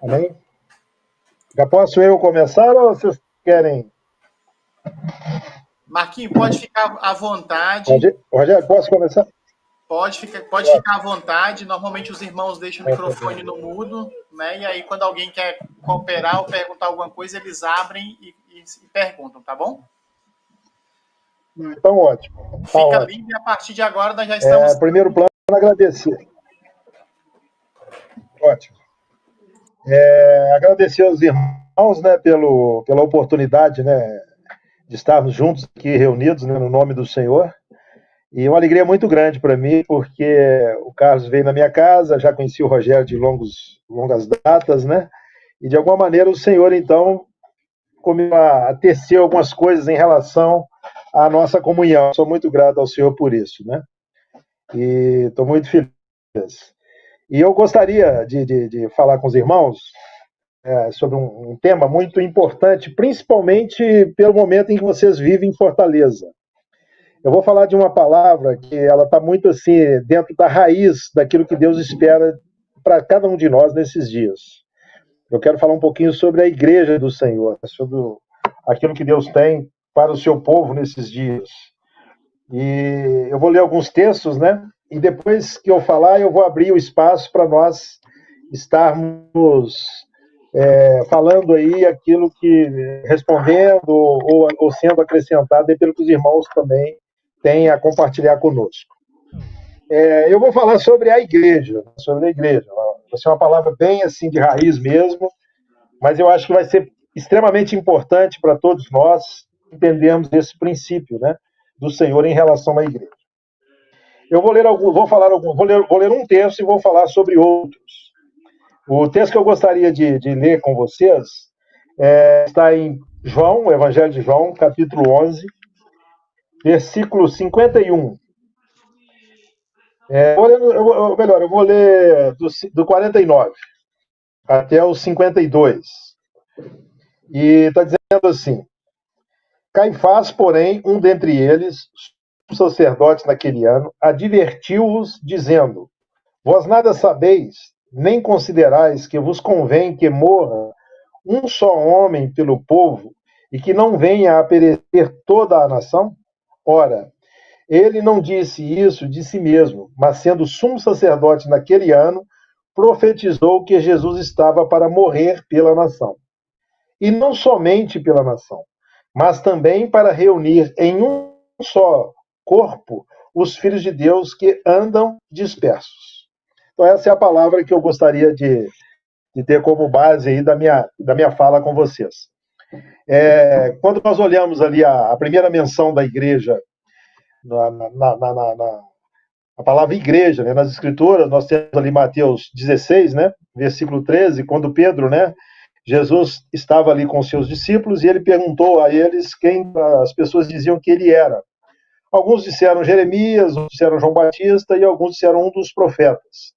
Amém? Já posso eu começar ou vocês querem? Marquinhos, pode ficar à vontade. Rogério, posso começar? Pode ficar à vontade. Normalmente os irmãos deixam o microfone no mudo, né? E aí, quando alguém quer cooperar ou perguntar alguma coisa, eles abrem e perguntam, tá bom? Então, ótimo. Fica livre e a partir de agora nós já estamos. Primeiro plano, agradecer. Ótimo. Agradecer aos irmãos, né, pela oportunidade, né, de estarmos juntos aqui reunidos, né, no nome do Senhor. E uma alegria muito grande para mim, porque o Carlos veio na minha casa, já conheci o Rogério de longas datas, né? E de alguma maneira o Senhor, então, começou a tecer algumas coisas em relação à nossa comunhão. Sou muito grato ao Senhor por isso, né? E estou muito feliz. E eu gostaria de falar com os irmãos sobre um tema muito importante, principalmente pelo momento em que vocês vivem em Fortaleza. Eu vou falar de uma palavra que ela está muito assim dentro da raiz daquilo que Deus espera para cada um de nós nesses dias. Eu quero falar um pouquinho sobre a igreja do Senhor, sobre aquilo que Deus tem para o seu povo nesses dias. E eu vou ler alguns textos, né? E depois que eu falar, eu vou abrir o espaço para nós estarmos falando aí aquilo que, respondendo ou sendo acrescentado aí pelo que os irmãos também têm a compartilhar conosco. Eu vou falar sobre a igreja, Vai ser uma palavra bem assim de raiz mesmo, mas eu acho que vai ser extremamente importante para todos nós entendermos esse princípio, né, do Senhor em relação à igreja. Eu vou ler um texto e vou falar sobre outros. O texto que eu gostaria de ler com vocês está em João, o Evangelho de João, capítulo 11, versículo 51. Eu vou ler do 49 até o 52. E está dizendo assim: Caifás, porém, um dentre eles, um sacerdote naquele ano, advertiu-os, dizendo: Vós nada sabeis, nem considerais que vos convém que morra um só homem pelo povo e que não venha a perecer toda a nação? Ora, ele não disse isso de si mesmo, mas sendo sumo sacerdote naquele ano, profetizou que Jesus estava para morrer pela nação. E não somente pela nação, mas também para reunir em um só corpo os filhos de Deus que andam dispersos. Então essa é a palavra que eu gostaria de ter como base aí da minha fala com vocês. Quando nós olhamos ali a primeira menção da igreja, a palavra igreja, né, nas escrituras, nós temos ali Mateus 16, né, versículo 13, quando Pedro, né, Jesus estava ali com seus discípulos e ele perguntou a eles quem as pessoas diziam que ele era. Alguns disseram Jeremias, outros disseram João Batista e alguns disseram um dos profetas.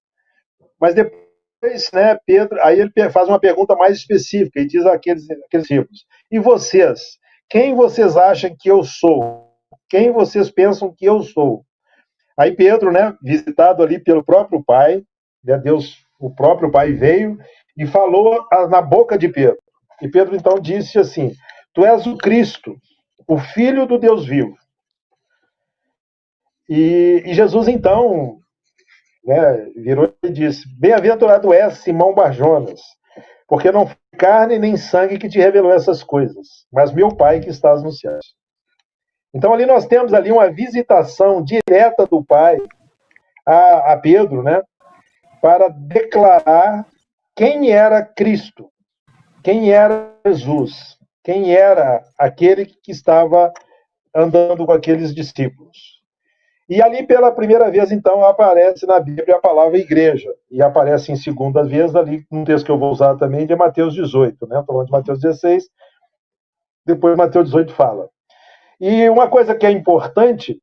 Mas depois, né, Pedro, aí ele faz uma pergunta mais específica e diz àqueles discípulos: e vocês? Quem vocês acham que eu sou? Quem vocês pensam que eu sou? Aí Pedro, né, visitado ali pelo próprio Pai, né, Deus, o próprio Pai veio e falou na boca de Pedro. E Pedro então disse assim: Tu és o Cristo, o Filho do Deus vivo. E Jesus então, né, virou e disse: Bem-aventurado és, Simão Barjonas, porque não foi carne nem sangue que te revelou essas coisas, mas meu Pai que estás nos céus. Então ali nós temos ali uma visitação direta do Pai a Pedro, né, para declarar quem era Cristo, quem era Jesus, quem era aquele que estava andando com aqueles discípulos. E ali, pela primeira vez, então, aparece na Bíblia a palavra igreja. E aparece em segunda vez, ali, num texto que eu vou usar também, de Mateus 18. Né? Estou falando de Mateus 16, depois Mateus 18 fala. E uma coisa que é importante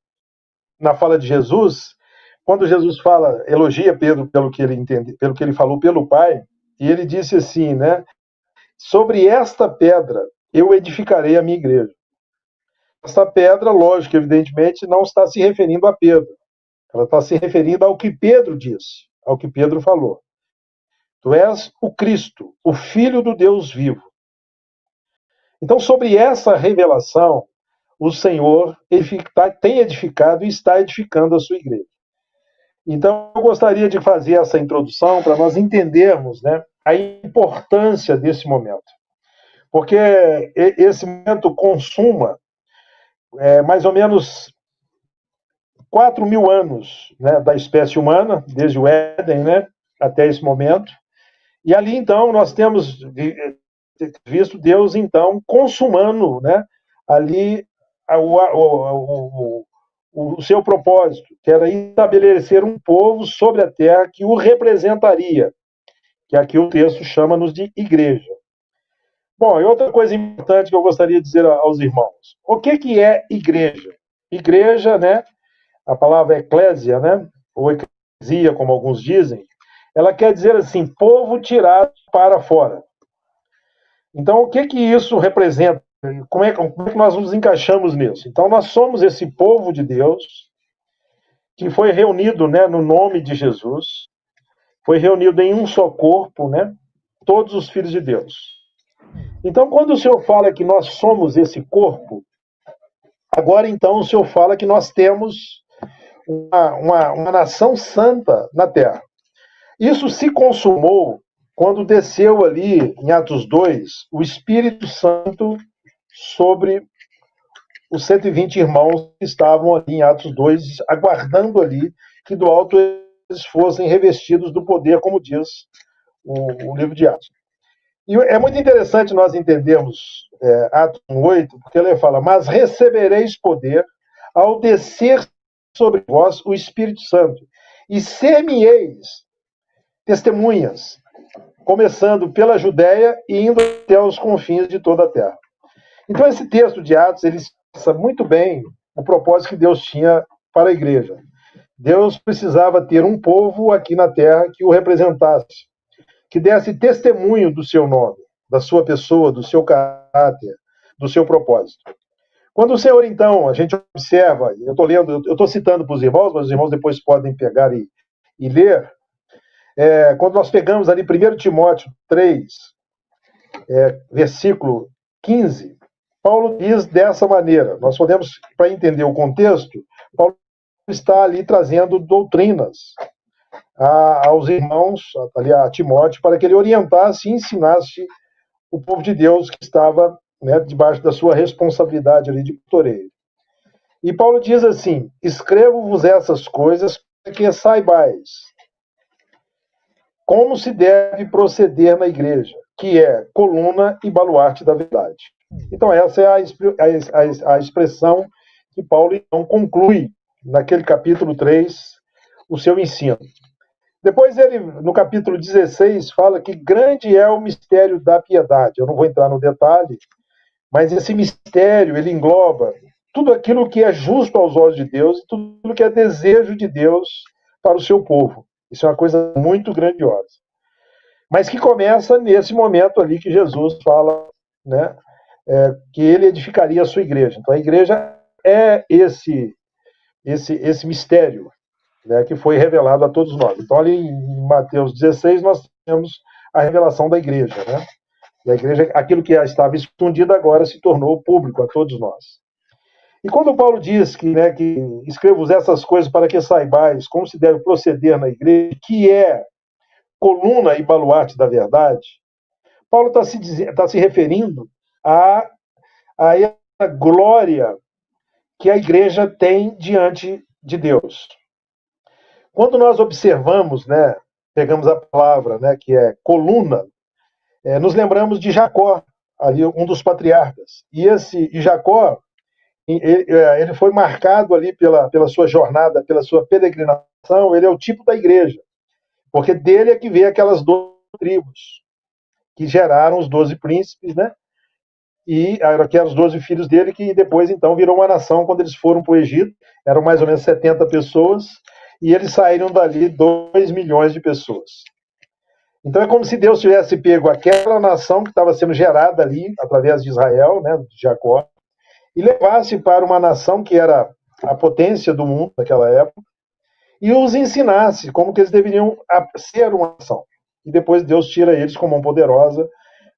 na fala de Jesus, quando Jesus elogia Pedro pelo que ele entende, pelo que ele falou pelo Pai, e ele disse assim, né? Sobre esta pedra eu edificarei a minha igreja. Essa pedra, lógico, evidentemente, não está se referindo a Pedro. Ela está se referindo ao que Pedro disse, ao que Pedro falou. tu és o Cristo, o Filho do Deus vivo. Então, sobre essa revelação, o Senhor tem edificado e está edificando a sua igreja. Então, eu gostaria de fazer essa introdução para nós entendermos, né, a importância desse momento. Porque esse momento consuma mais ou menos 4.000 anos, né, da espécie humana, desde o Éden, né, até esse momento. E ali, então, nós temos visto Deus, então, consumando, né, ali o seu propósito, que era estabelecer um povo sobre a terra que o representaria, que aqui o texto chama-nos de igreja. Bom, e outra coisa importante que eu gostaria de dizer aos irmãos. O que é igreja? Igreja, né, a palavra eclésia, né, ou eclesia, como alguns dizem, ela quer dizer assim, povo tirado para fora. Então, o que isso representa? Como é que nós nos encaixamos nisso? Então, nós somos esse povo de Deus que foi reunido, né, no nome de Jesus, foi reunido em um só corpo, né, todos os filhos de Deus. Então, quando o Senhor fala que nós somos esse corpo, agora então o Senhor fala que nós temos uma nação santa na terra. Isso se consumou quando desceu ali, em Atos 2, o Espírito Santo sobre os 120 irmãos que estavam ali em Atos 2, aguardando ali que do alto eles fossem revestidos do poder, como diz o livro de Atos. E é muito interessante nós entendermos Atos 8, porque ele fala, mas recebereis poder ao descer sobre vós o Espírito Santo, e ser-me-eis testemunhas, começando pela Judéia e indo até os confins de toda a terra. Então, esse texto de Atos, ele expressa muito bem o propósito que Deus tinha para a igreja. Deus precisava ter um povo aqui na terra que o representasse, que desse testemunho do seu nome, da sua pessoa, do seu caráter, do seu propósito. Quando o Senhor, então, a gente observa, eu estou citando para os irmãos, mas os irmãos depois podem pegar e ler, quando nós pegamos ali 1 Timóteo 3, versículo 15, Paulo diz dessa maneira, nós podemos, para entender o contexto, Paulo está ali trazendo doutrinas aos irmãos, ali a Timóteo, para que ele orientasse e ensinasse o povo de Deus que estava, né, debaixo da sua responsabilidade ali de pastoreio. E Paulo diz assim, escrevo-vos essas coisas para que saibais como se deve proceder na igreja, que é coluna e baluarte da verdade. Então, essa é a expressão que Paulo então conclui naquele capítulo 3, o seu ensino. Depois ele, no capítulo 16, fala que grande é o mistério da piedade. Eu não vou entrar no detalhe, mas esse mistério, ele engloba tudo aquilo que é justo aos olhos de Deus e tudo aquilo que é desejo de Deus para o seu povo. Isso é uma coisa muito grandiosa. Mas que começa nesse momento ali que Jesus fala, né, que ele edificaria a sua igreja. Então a igreja é esse mistério, né, que foi revelado a todos nós. Então ali em Mateus 16 nós temos a revelação da igreja, né? E a igreja, aquilo que estava escondido agora se tornou público a todos nós. E quando Paulo diz que escrevo essas coisas para que saibais como se deve proceder na igreja, que é coluna e baluarte da verdade, Paulo está se referindo a essa glória que a igreja tem diante de Deus. Quando nós observamos, né, pegamos a palavra, né, que é coluna, nos lembramos de Jacó, ali um dos patriarcas. E Jacó, ele foi marcado ali pela sua jornada, pela sua peregrinação, ele é o tipo da igreja, porque dele é que veio aquelas 12 tribos, que geraram os 12 príncipes, né? E eram os 12 filhos dele, que depois, então, virou uma nação quando eles foram para o Egito, eram mais ou menos 70 pessoas, e eles saíram dali 2 milhões de pessoas. Então é como se Deus tivesse pego aquela nação que estava sendo gerada ali, através de Israel, né, de Jacó, e levasse para uma nação que era a potência do mundo naquela época, e os ensinasse como que eles deveriam ser uma nação. e depois Deus tira eles com mão poderosa,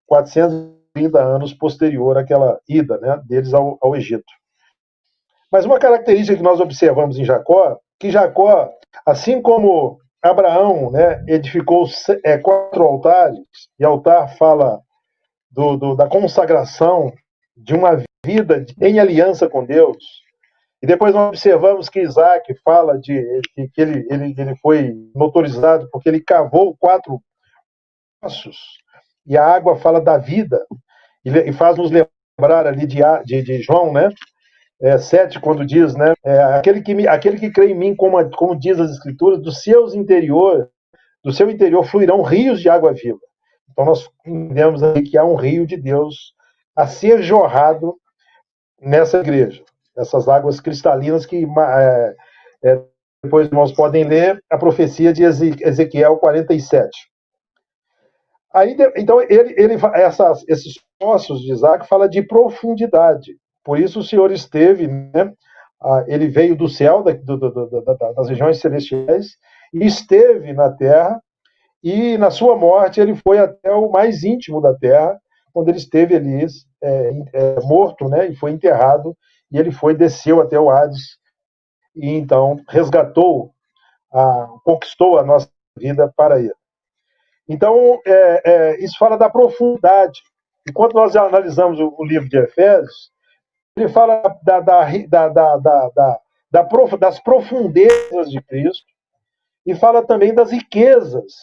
430 anos posterior àquela ida, né, deles ao Egito. Mas uma característica que nós observamos em Jacó, que Jacó, assim como Abraão, né, edificou 4 altares, e altar fala da consagração de uma vida em aliança com Deus. E depois nós observamos que Isaac fala que ele foi notorizado porque ele cavou 4 poços, e a água fala da vida, e faz nos lembrar ali de João, né? 7, quando diz, né? Aquele que crê em mim, como diz as Escrituras, do seu interior fluirão rios de água viva. Então nós entendemos aí que há um rio de Deus a ser jorrado nessa igreja. Essas águas cristalinas que depois nós podem ler a profecia de Ezequiel 47. Aí, então, esses poços de Isaac fala de profundidade. Por isso o Senhor esteve, né? Ele veio do céu, das regiões celestiais, e esteve na terra, e na sua morte ele foi até o mais íntimo da terra, quando ele esteve ali morto, né? E foi enterrado, e ele desceu até o Hades, e então resgatou, conquistou a nossa vida para ele. Então, isso fala da profundidade. E quando nós analisamos o livro de Efésios, ele fala das profundezas de Cristo e fala também das riquezas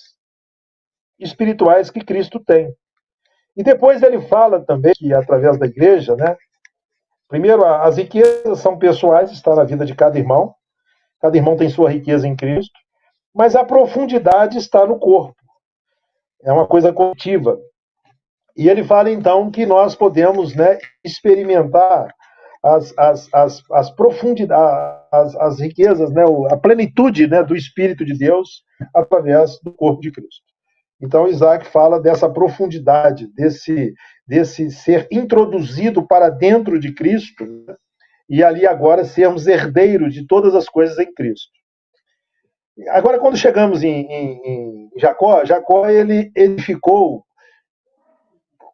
espirituais que Cristo tem. E depois ele fala também que, através da igreja, né, primeiro, as riquezas são pessoais, está na vida de cada irmão tem sua riqueza em Cristo, mas a profundidade está no corpo. É uma coisa coletiva. E ele fala, então, que nós podemos, né, experimentar as profundidades, as riquezas, né, a plenitude, né, do Espírito de Deus através do corpo de Cristo. Então, Isaac fala dessa profundidade, desse ser introduzido para dentro de Cristo, né, e ali agora sermos herdeiros de todas as coisas em Cristo. Agora, quando chegamos em Jacó, ele edificou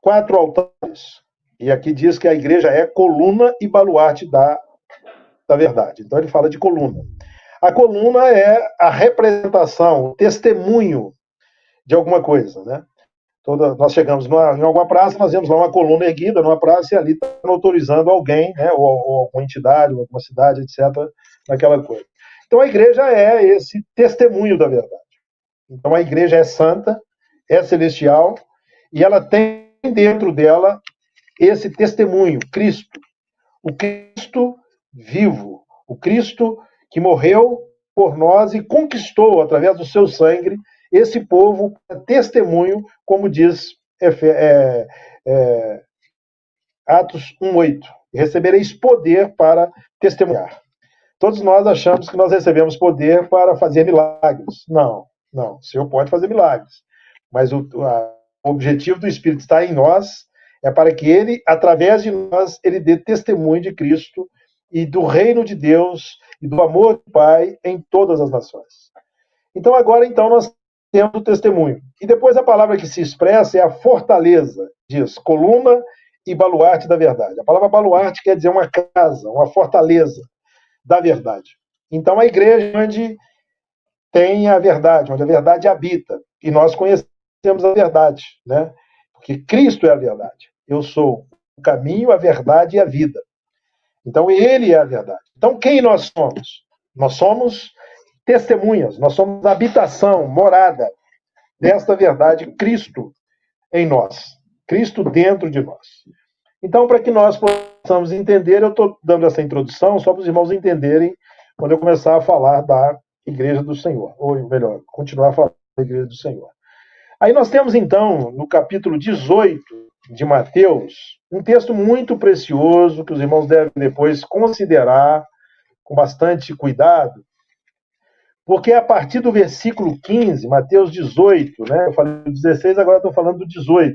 4 altares. E aqui diz que a igreja é coluna e baluarte da verdade. Então ele fala de coluna. A coluna é a representação, o testemunho de alguma coisa, né? Nós chegamos em alguma praça, nós vemos lá uma coluna erguida numa praça e ali está autorizando alguém, né? ou alguma entidade, ou alguma cidade, etc., naquela coisa. Então a igreja é esse testemunho da verdade. Então a igreja é santa, é celestial, e ela tem dentro dela esse testemunho, Cristo. O Cristo vivo, o Cristo que morreu por nós e conquistou, através do seu sangue, esse povo, testemunho, como diz Atos 1:8. Recebereis poder para testemunhar. Todos nós achamos que nós recebemos poder para fazer milagres. Não. O Senhor pode fazer milagres. Mas o objetivo do Espírito está em nós, é para que ele, através de nós, ele dê testemunho de Cristo e do reino de Deus e do amor do Pai em todas as nações. Então, agora, nós temos o testemunho. E depois a palavra que se expressa é a fortaleza, diz coluna e baluarte da verdade. A palavra baluarte quer dizer uma casa, uma fortaleza da verdade. Então, a igreja onde tem a verdade, onde a verdade habita. E nós conhecemos a verdade, né? Porque Cristo é a verdade. Eu sou o caminho, a verdade e a vida. Então, ele é a verdade. Então, quem nós somos? Nós somos testemunhas, nós somos habitação, morada desta verdade, Cristo em nós, Cristo dentro de nós. Então, para que nós possamos entender, eu estou dando essa introdução só para os irmãos entenderem quando eu começar a falar da Igreja do Senhor, ou melhor, continuar a falar da Igreja do Senhor. Aí nós temos, então, no capítulo 18 de Mateus, um texto muito precioso que os irmãos devem depois considerar com bastante cuidado, porque a partir do versículo 15, Mateus 18, né, eu falei do 16, agora estou falando do 18,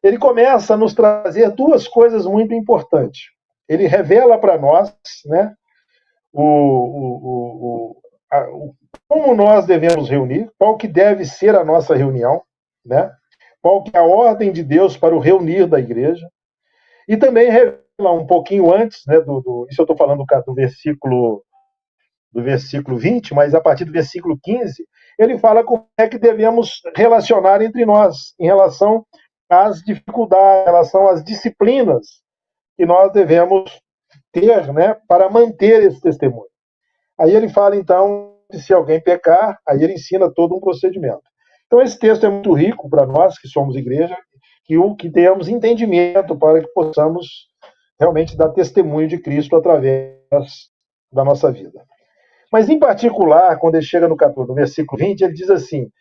ele começa a nos trazer 2 coisas muito importantes. Ele revela para nós, né, como nós devemos reunir, qual que deve ser a nossa reunião, né? Qual que é a ordem de Deus para o reunir da igreja, e também revela um pouquinho antes, né, isso eu estou falando do versículo 20, mas a partir do versículo 15, ele fala como é que devemos relacionar entre nós, em relação às dificuldades, em relação às disciplinas que nós devemos ter, né, para manter esse testemunho. Aí ele fala, então, se alguém pecar, aí ele ensina todo um procedimento. Então, esse texto é muito rico para nós, que somos igreja, que tenhamos entendimento para que possamos realmente dar testemunho de Cristo através da nossa vida. Mas, em particular, quando ele chega no versículo 20, ele diz assim,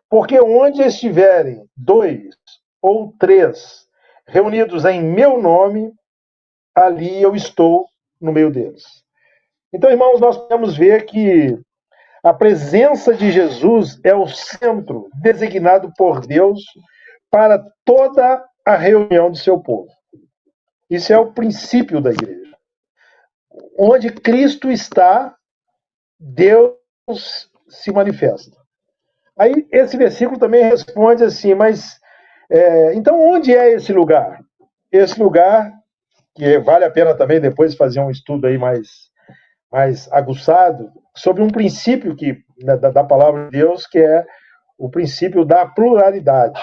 porque onde estiverem 2 ou 3 reunidos em meu nome, ali eu estou no meio deles. Então, irmãos, nós podemos ver que a presença de Jesus é o centro designado por Deus para toda a reunião de seu povo. Isso é o princípio da igreja. Onde Cristo está, Deus se manifesta. Aí esse versículo também responde assim, mas então onde é esse lugar? Esse lugar, que vale a pena também depois fazer um estudo aí mais aguçado, sobre um princípio da palavra de Deus, que é o princípio da pluralidade.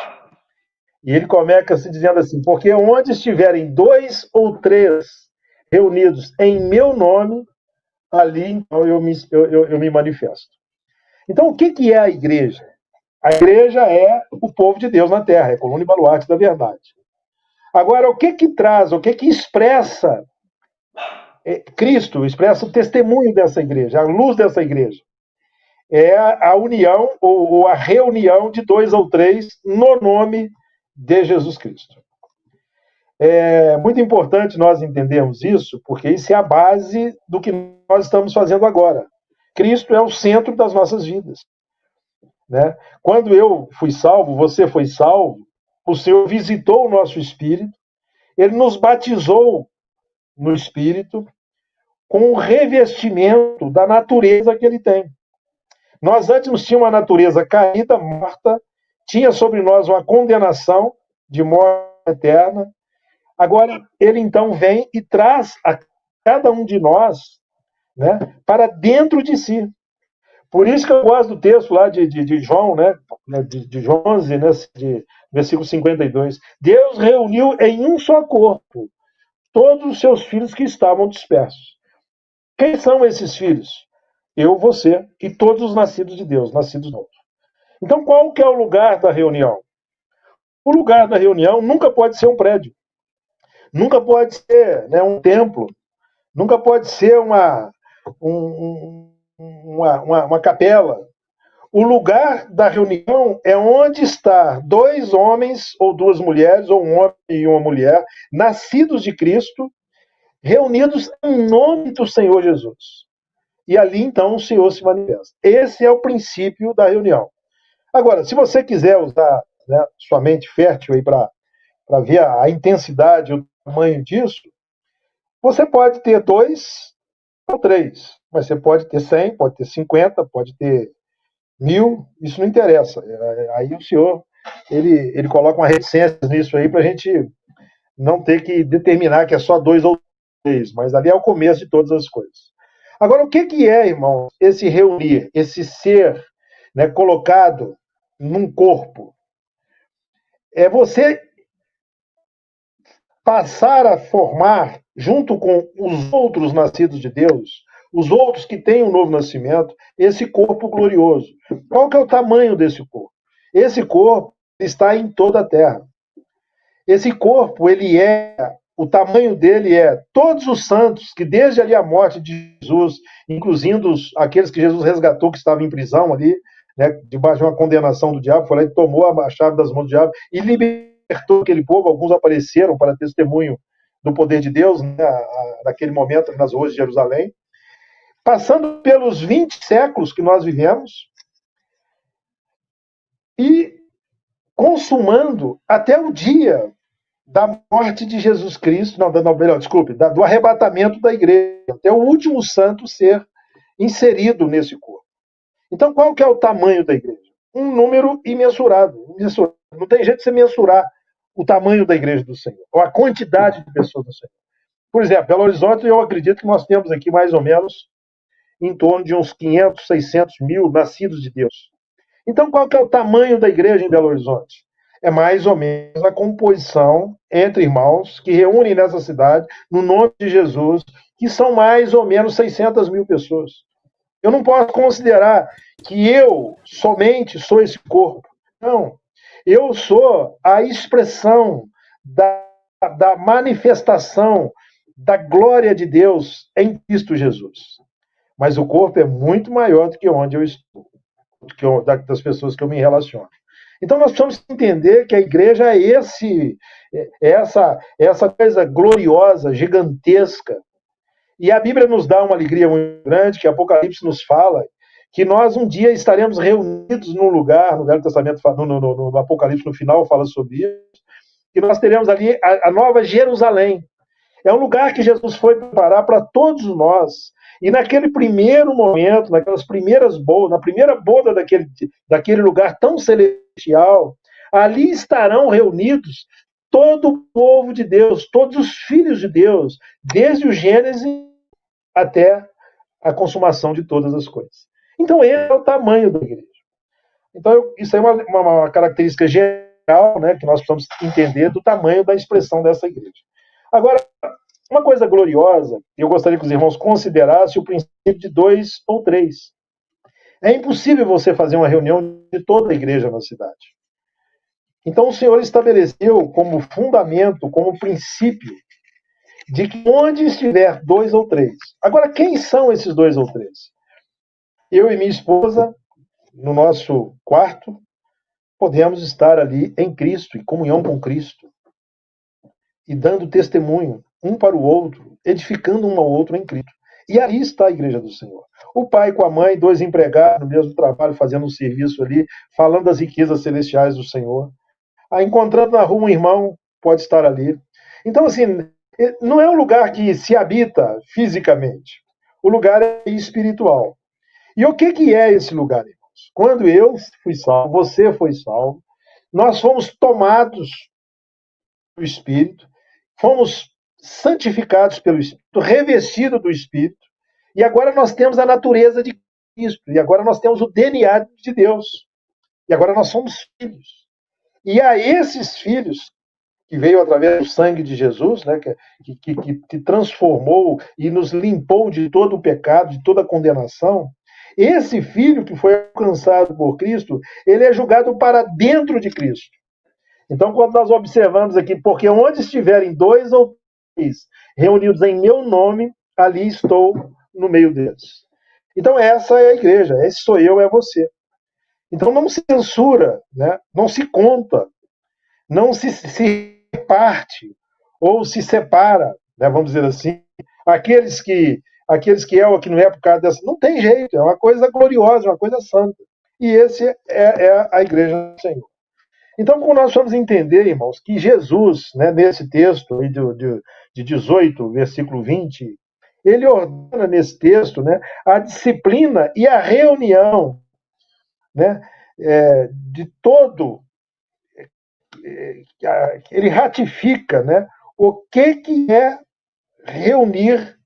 E ele começa se dizendo assim, porque onde estiverem 2 ou 3 reunidos em meu nome, ali então eu me manifesto. Então, o que é a igreja? A igreja é o povo de Deus na terra, é a coluna e baluarte da verdade. Agora, o que traz, o que expressa Cristo, expressa o testemunho dessa igreja, a luz dessa igreja? É a união ou a reunião de 2 ou 3 no nome de Jesus Cristo. É muito importante nós entendermos isso, porque isso é a base do que nós estamos fazendo agora. Cristo é o centro das nossas vidas. Né? Quando eu fui salvo, você foi salvo, o Senhor visitou o nosso espírito, Ele nos batizou no espírito com o revestimento da natureza que Ele tem. Nós antes tínhamos uma natureza caída, morta, tinha sobre nós uma condenação de morte eterna. Agora, Ele então vem e traz a cada um de nós, né, para dentro de si. Por isso que eu gosto do texto lá de João, né, de João 11, né, de versículo 52. Deus reuniu em um só corpo todos os seus filhos que estavam dispersos. Quem são esses filhos? Eu, você e todos os nascidos de Deus, nascidos novos. Então, qual que é o lugar da reunião? O lugar da reunião nunca pode ser um prédio. Nunca pode ser, né, um templo. Nunca pode ser uma capela. O lugar da reunião é onde está 2 homens ou 2 mulheres, ou um homem e uma mulher, nascidos de Cristo, reunidos em nome do Senhor Jesus. E ali, então, o Senhor se manifesta. Esse é o princípio da reunião. Agora, se você quiser usar, né, sua mente fértil aí para ver a intensidade, o tamanho disso, você pode ter 2 ou 3, mas você pode ter 100, pode ter 50, pode ter 1000, isso não interessa. Aí o Senhor, ele coloca uma reticência nisso aí para a gente não ter que determinar que é só 2 ou 3, mas ali é o começo de todas as coisas. Agora, o que é, irmão, esse reunir, esse ser, né, colocado num corpo? É você passar a formar, junto com os outros nascidos de Deus, os outros que têm um novo nascimento, esse corpo glorioso. Qual que é o tamanho desse corpo? Esse corpo está em toda a terra. Esse corpo, o tamanho dele é todos os santos que desde ali a morte de Jesus, incluindo aqueles que Jesus resgatou que estavam em prisão ali, né, debaixo de uma condenação do diabo, foi lá e tomou a chave das mãos do diabo e libertou aquele povo. Alguns apareceram para testemunho do poder de Deus, né, naquele momento nas ruas de Jerusalém. Passando pelos 20 séculos que nós vivemos e consumando até o dia da morte de Jesus Cristo, do arrebatamento da igreja, até o último santo ser inserido nesse corpo. Então, qual que é o tamanho da igreja? Um número imensurável. Não tem jeito de você mensurar o tamanho da igreja do Senhor, ou a quantidade de pessoas do Senhor. Por exemplo, Belo Horizonte, eu acredito que nós temos aqui mais ou menos em torno de uns 500, 600 mil nascidos de Deus. Então, qual que é o tamanho da igreja em Belo Horizonte? É mais ou menos a composição entre irmãos que reúnem nessa cidade, no nome de Jesus, que são mais ou menos 600 mil pessoas. Eu não posso considerar que eu somente sou esse corpo. Não. Eu sou a expressão da manifestação da glória de Deus em Cristo Jesus. Mas o corpo é muito maior do que onde eu estou, das pessoas que eu me relaciono. Então nós precisamos entender que a igreja é essa coisa gloriosa, gigantesca. E a Bíblia nos dá uma alegria muito grande, que Apocalipse nos fala, que nós um dia estaremos reunidos num lugar, no Velho Testamento, no Apocalipse, no final, fala sobre isso, que nós teremos ali a Nova Jerusalém. É um lugar que Jesus foi preparar para todos nós. E naquele primeiro momento, naquelas primeiras bodas, na primeira boda daquele lugar tão celestial, ali estarão reunidos todo o povo de Deus, todos os filhos de Deus, desde o Gênesis até a consumação de todas as coisas. Então, esse é o tamanho da igreja. Então, isso é uma característica geral, né, que nós precisamos entender do tamanho da expressão dessa igreja. Agora, uma coisa gloriosa, eu gostaria que os irmãos considerassem o princípio de 2 ou 3. É impossível você fazer uma reunião de toda a igreja na cidade. Então, o Senhor estabeleceu como fundamento, como princípio, de que onde estiver 2 ou 3. Agora, quem são esses 2 ou 3? Eu e minha esposa, no nosso quarto, podemos estar ali em Cristo, em comunhão com Cristo, e dando testemunho um para o outro, edificando um ao outro em Cristo. E ali está a igreja do Senhor. O pai com a mãe, 2 empregados no mesmo trabalho, fazendo um serviço ali, falando das riquezas celestiais do Senhor. Encontrando na rua um irmão, pode estar ali. Então, assim, não é um lugar que se habita fisicamente. O lugar é espiritual. E o que é esse lugar, irmãos? Quando eu fui salvo, você foi salvo, nós fomos tomados do Espírito, fomos santificados pelo Espírito, revestidos do Espírito, e agora nós temos a natureza de Cristo, e agora nós temos o DNA de Deus, e agora nós somos filhos. E a esses filhos, que veio através do sangue de Jesus, né, que transformou e nos limpou de todo o pecado, de toda a condenação, esse filho que foi alcançado por Cristo, ele é julgado para dentro de Cristo. Então, quando nós observamos aqui, porque onde estiverem 2 ou 3 reunidos em meu nome, ali estou no meio deles. Então, essa é a igreja, esse sou eu, é você. Então, não se censura, né? Não se conta, não se parte ou se separa, né? Vamos dizer assim, aqueles que é ou que não é por causa dessa. Não tem jeito, é uma coisa gloriosa, uma coisa santa. E esse é a igreja do Senhor. Então, como nós vamos entender, irmãos, que Jesus, né, nesse texto aí de 18, versículo 20, ele ordena nesse texto, né, a disciplina e a reunião, né, de todo. Ele ratifica, né, o que é reunir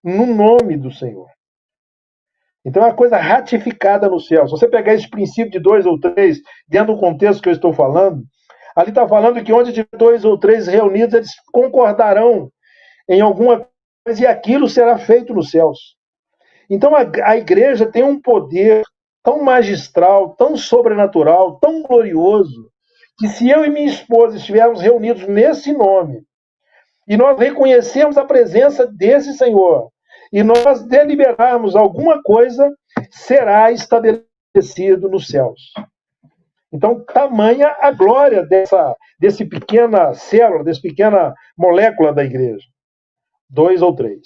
no nome do Senhor. Então é uma coisa ratificada no céu. Se você pegar esse princípio de 2 ou 3, dentro do contexto que eu estou falando, ali está falando que onde de 2 ou 3 reunidos, eles concordarão em alguma coisa e aquilo será feito nos céus. Então a igreja tem um poder tão magistral, tão sobrenatural, tão glorioso, que se eu e minha esposa estivermos reunidos nesse nome, e nós reconhecemos a presença desse Senhor, e nós deliberarmos alguma coisa, será estabelecido nos céus. Então, tamanha a glória desse pequena célula, dessa pequena molécula da igreja. 2 ou 3.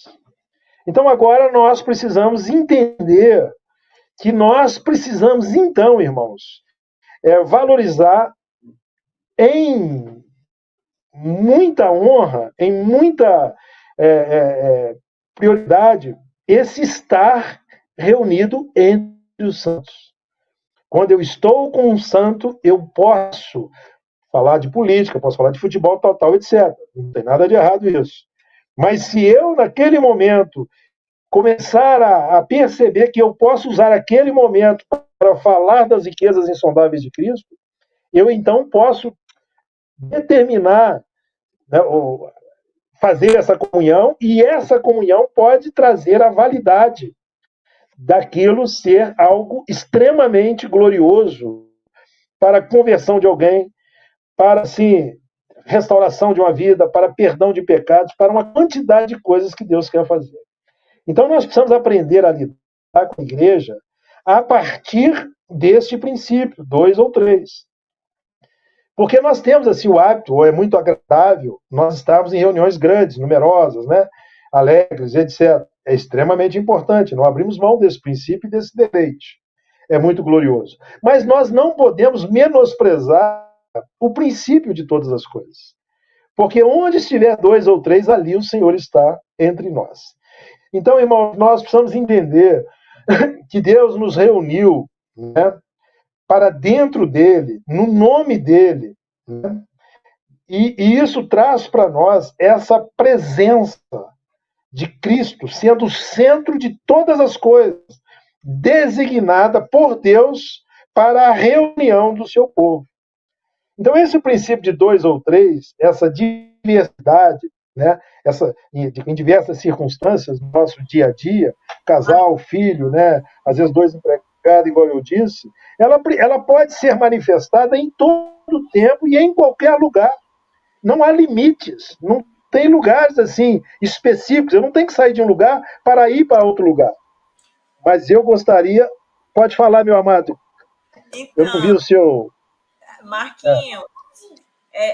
Então, agora nós precisamos entender que nós precisamos, então, irmãos, valorizar em muita honra, em muita prioridade, esse estar reunido entre os santos. Quando eu estou com um santo, eu posso falar de política, posso falar de futebol, tal, etc. Não tem nada de errado isso. Mas se eu, naquele momento, começar a perceber que eu posso usar aquele momento para falar das riquezas insondáveis de Cristo, eu então posso determinar, né, fazer essa comunhão, e essa comunhão pode trazer a validade daquilo ser algo extremamente glorioso para a conversão de alguém, para, assim, restauração de uma vida, para perdão de pecados, para uma quantidade de coisas que Deus quer fazer. Então, nós precisamos aprender a lidar com a igreja a partir deste princípio, 2 ou 3. Porque nós temos assim o hábito, ou é muito agradável, nós estarmos em reuniões grandes, numerosas, né? Alegres, etc. É extremamente importante, não abrimos mão desse princípio e desse deleite. É muito glorioso. Mas nós não podemos menosprezar o princípio de todas as coisas. Porque onde estiver 2 ou 3, ali o Senhor está entre nós. Então, irmãos, nós precisamos entender que Deus nos reuniu, né, para dentro dele, no nome dele. Né? E isso traz para nós essa presença de Cristo sendo o centro de todas as coisas, designada por Deus para a reunião do seu povo. Então, esse princípio de 2 ou 3, essa diversidade, né, em diversas circunstâncias do nosso dia a dia, casal, filho, né, às vezes 2 empregados, igual eu disse, ela pode ser manifestada em todo o tempo e em qualquer lugar. Não há limites, não tem lugares assim específicos. Eu não tenho que sair de um lugar para ir para outro lugar. Mas eu gostaria... Pode falar, meu amado. Então, eu não vi o seu... Marquinhos,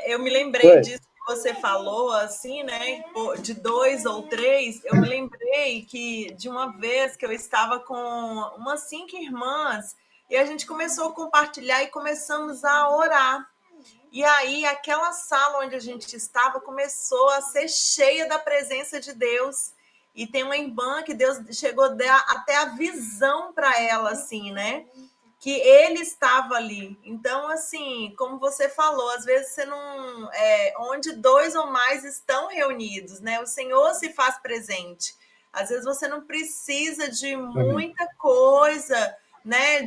eu me lembrei disso que você falou, assim, né, de 2 ou 3. Eu me lembrei de uma vez que eu estava com umas 5 irmãs e a gente começou a compartilhar e começamos a orar. E aí, aquela sala onde a gente estava começou a ser cheia da presença de Deus. E tem uma irmã que Deus chegou a dar até a visão para ela, assim, né? Que ele estava ali. Então, assim, como você falou, às vezes você não... onde 2 ou mais estão reunidos, né? O Senhor se faz presente. Às vezes você não precisa de muita coisa, né?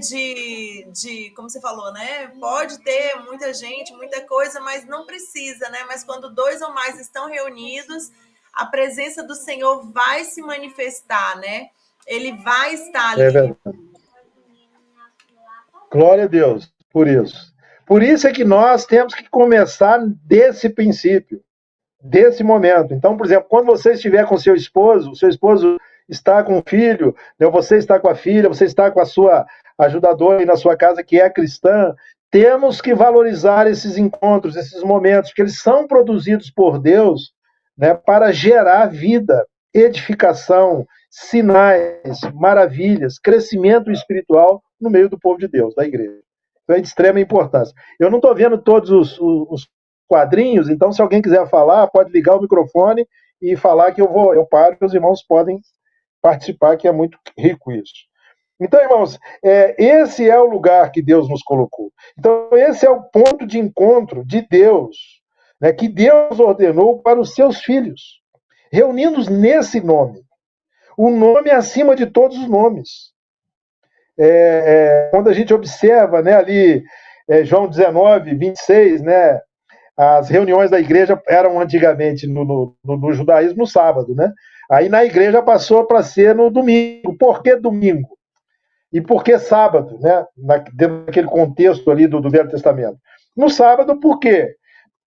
Como você falou, né? Pode ter muita gente, muita coisa, mas não precisa, né? Mas quando 2 ou mais estão reunidos, a presença do Senhor vai se manifestar, né? Ele vai estar ali. É verdade. Glória a Deus por isso. Por isso é que nós temos que começar desse princípio, desse momento. Então, por exemplo, quando você estiver com seu esposo está com o filho, você está com a filha, você está com a sua ajudadora aí na sua casa que é cristã, temos que valorizar esses encontros, esses momentos, porque eles são produzidos por Deus, né, para gerar vida, edificação, sinais, maravilhas, crescimento espiritual no meio do povo de Deus, da igreja. Então é de extrema importância. Eu não estou vendo todos os quadrinhos, então se alguém quiser falar, pode ligar o microfone e falar que eu paro, que os irmãos podem participar, que é muito rico isso. Então, irmãos, esse é o lugar que Deus nos colocou. Então, esse é o ponto de encontro de Deus, né, que Deus ordenou para os seus filhos, reunindo-os nesse nome. O nome é acima de todos os nomes. Quando a gente observa, né, ali, João 19, 26, né, as reuniões da igreja eram antigamente no judaísmo no sábado, né? Aí na igreja passou para ser no domingo. Por que domingo? E por que sábado, né? Dentro daquele contexto ali do Velho Testamento. No sábado, por quê?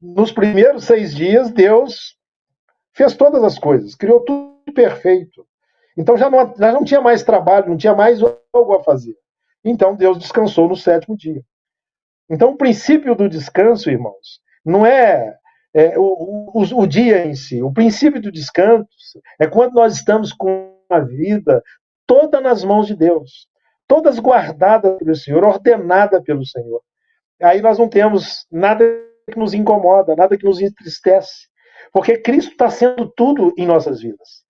Nos primeiros 6 dias, Deus fez todas as coisas, criou tudo perfeito. Então já não tinha mais trabalho, não tinha mais algo a fazer. Então Deus descansou no 7º dia. Então o princípio do descanso, irmãos, não é o dia em si. O princípio do descanso é quando nós estamos com a vida toda nas mãos de Deus, todas guardadas pelo Senhor, ordenada pelo Senhor. Aí nós não temos nada que nos incomoda, nada que nos entristece, porque Cristo está sendo tudo em nossas vidas.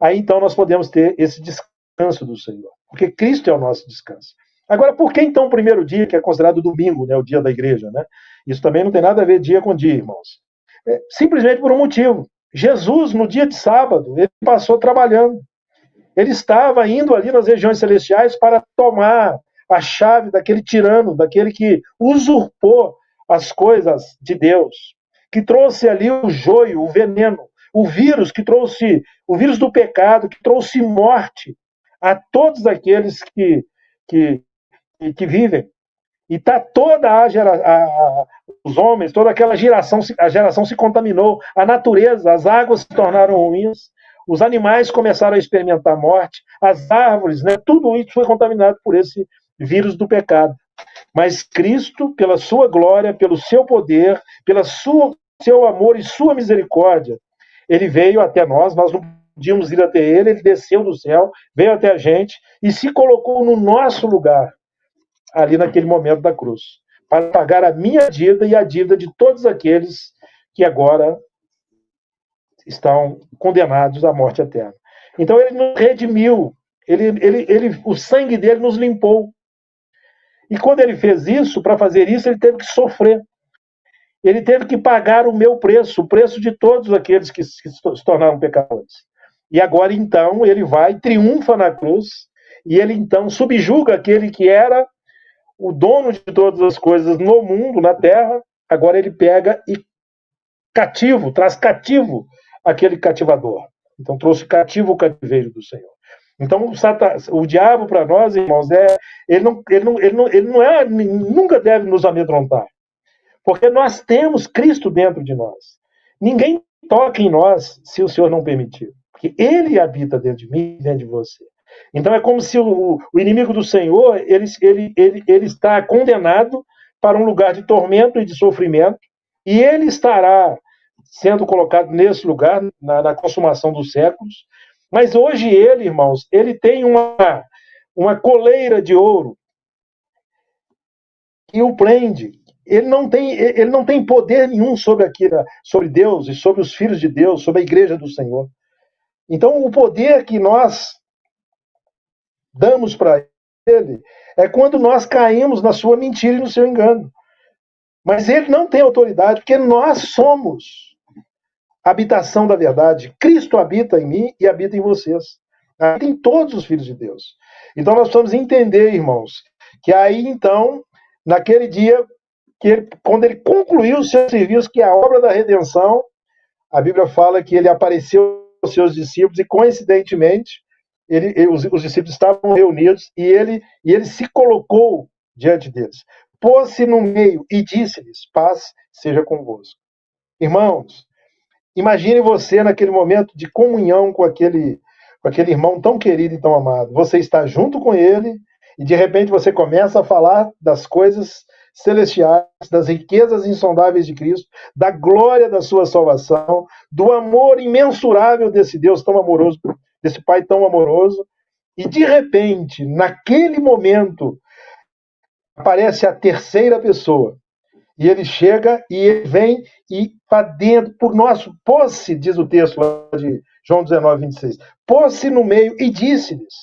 Aí então nós podemos ter esse descanso do Senhor, porque Cristo é o nosso descanso. Agora, por que então o primeiro dia, que é considerado domingo, né, o dia da igreja? Né? Isso também não tem nada a ver dia com dia, irmãos. Simplesmente por um motivo. Jesus, no dia de sábado, ele passou trabalhando. Ele estava indo ali nas regiões celestiais para tomar a chave daquele tirano, daquele que usurpou as coisas de Deus, que trouxe ali o joio, o veneno, o vírus o vírus do pecado, que trouxe morte a todos aqueles que vivem. E está toda os homens, toda aquela geração, a geração se contaminou, a natureza, as águas se tornaram ruins, os animais começaram a experimentar morte, as árvores, né, tudo isso foi contaminado por esse vírus do pecado. Mas Cristo, pela sua glória, pelo seu poder, pelo seu amor e sua misericórdia, ele veio até nós não podíamos ir até ele desceu do céu, veio até a gente e se colocou no nosso lugar, ali naquele momento da cruz, para pagar a minha dívida e a dívida de todos aqueles que agora estão condenados à morte eterna. Então ele nos redimiu, o sangue dele nos limpou. E quando ele fez isso, para fazer isso, ele teve que sofrer. Ele teve que pagar o meu preço, o preço de todos aqueles que se tornaram pecadores. E agora, então, ele vai, triunfa na cruz, e ele, então, subjuga aquele que era o dono de todas as coisas no mundo, na terra. Agora ele pega e traz cativo aquele cativador. Então, trouxe cativo o cativeiro do Senhor. Então, o diabo, para nós, irmãos, nunca deve nos amedrontar. Porque nós temos Cristo dentro de nós. Ninguém toca em nós se o Senhor não permitir. Porque Ele habita dentro de mim e dentro de você. Então, é como se o inimigo do Senhor, ele está condenado para um lugar de tormento e de sofrimento, e ele estará sendo colocado nesse lugar, na consumação dos séculos. Mas hoje ele, irmãos, ele tem uma coleira de ouro que o prende. Ele não tem poder nenhum sobre Deus e sobre os filhos de Deus, sobre a igreja do Senhor. Então, o poder que nós damos para ele é quando nós caímos na sua mentira e no seu engano. Mas ele não tem autoridade, porque nós somos a habitação da verdade. Cristo habita em mim e habita em vocês. Habita em todos os filhos de Deus. Então nós precisamos entender, irmãos, que aí então, naquele dia, quando ele concluiu o seu serviço, que é a obra da redenção, a Bíblia fala que ele apareceu aos seus discípulos e, coincidentemente, os discípulos estavam reunidos e ele se colocou diante deles. Pôs-se no meio e disse-lhes: paz seja convosco. Irmãos, imagine você naquele momento de comunhão com aquele irmão tão querido e tão amado. Você está junto com ele e de repente você começa a falar das coisas celestiais, das riquezas insondáveis de Cristo, da glória da sua salvação, do amor imensurável desse Deus tão amoroso, desse Pai tão amoroso, e de repente, naquele momento, aparece a terceira pessoa, e ele chega e ele vem e para dentro, por nosso, pôs-se, diz o texto lá de João 19, 26, pôs-se no meio e disse-lhes: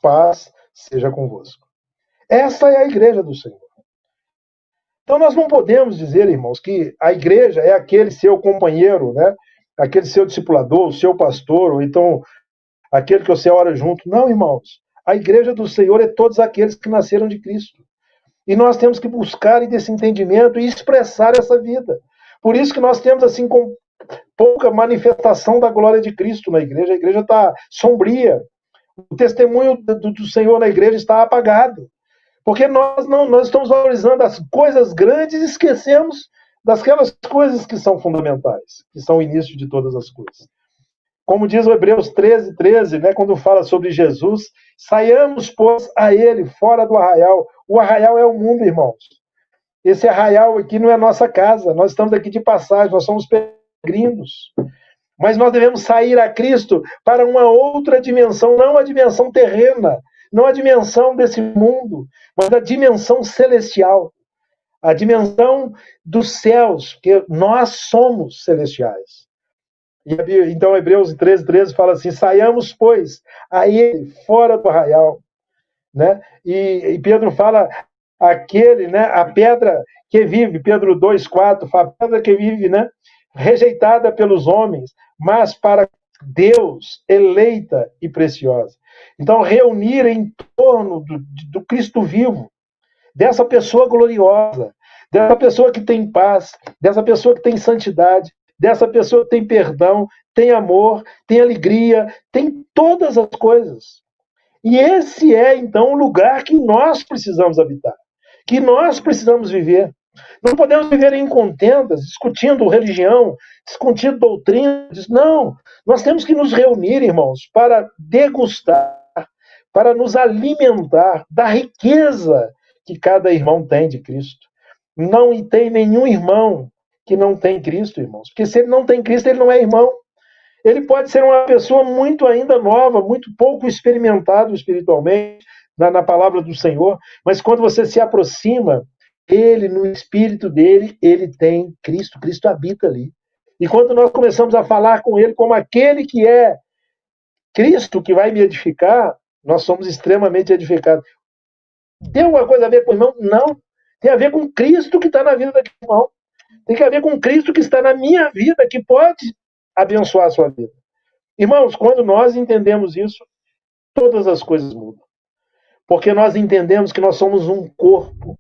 paz seja convosco. Essa é a igreja do Senhor. Então nós não podemos dizer, irmãos, que a igreja é aquele seu companheiro, né? Aquele seu discipulador, o seu pastor, ou então aquele que você ora junto. Não, irmãos. A igreja do Senhor é todos aqueles que nasceram de Cristo. E nós temos que buscar desse entendimento e expressar essa vida. Por isso que nós temos, assim, com pouca manifestação da glória de Cristo na igreja. A igreja está sombria. O testemunho do Senhor na igreja está apagado. Porque nós estamos valorizando as coisas grandes e esquecemos daquelas coisas que são fundamentais, que são o início de todas as coisas. Como diz o Hebreus 13, 13, né, quando fala sobre Jesus, saiamos, pois, a ele, fora do arraial. O arraial é o mundo, irmãos. Esse arraial aqui não é nossa casa, nós estamos aqui de passagem, nós somos peregrinos. Mas nós devemos sair a Cristo para uma outra dimensão, não a dimensão terrena, não a dimensão desse mundo, mas a dimensão celestial, a dimensão dos céus, porque nós somos celestiais. E então Hebreus 13, 13 fala assim: saiamos, pois, a ele fora do arraial. né? E Pedro fala aquele, né, a pedra que vive, Pedro 2,4, fala, a pedra que vive, né, rejeitada pelos homens, mas para Deus, eleita e preciosa. Então, reunir em torno do Cristo vivo, dessa pessoa gloriosa, dessa pessoa que tem paz, dessa pessoa que tem santidade, dessa pessoa que tem perdão, tem amor, tem alegria, tem todas as coisas. E esse é, então, o lugar que nós precisamos habitar, que nós precisamos viver. Não podemos viver em contendas, discutindo religião, discutindo doutrina. Não, nós temos que nos reunir, irmãos, para degustar, para nos alimentar da riqueza que cada irmão tem de Cristo. Não tem nenhum irmão que não tem Cristo, irmãos. Porque se ele não tem Cristo, ele não é irmão. Ele pode ser uma pessoa muito ainda nova, muito pouco experimentado espiritualmente na palavra do Senhor, mas quando você se aproxima, ele, no espírito dele, ele tem Cristo. Cristo habita ali. E quando nós começamos a falar com ele como aquele que é Cristo que vai me edificar, nós somos extremamente edificados. Tem alguma coisa a ver com o irmão? Não. Tem a ver com Cristo que está na vida daquele irmão. Tem a ver com Cristo que está na minha vida, que pode abençoar a sua vida. Irmãos, quando nós entendemos isso, todas as coisas mudam. Porque nós entendemos que nós somos um corpo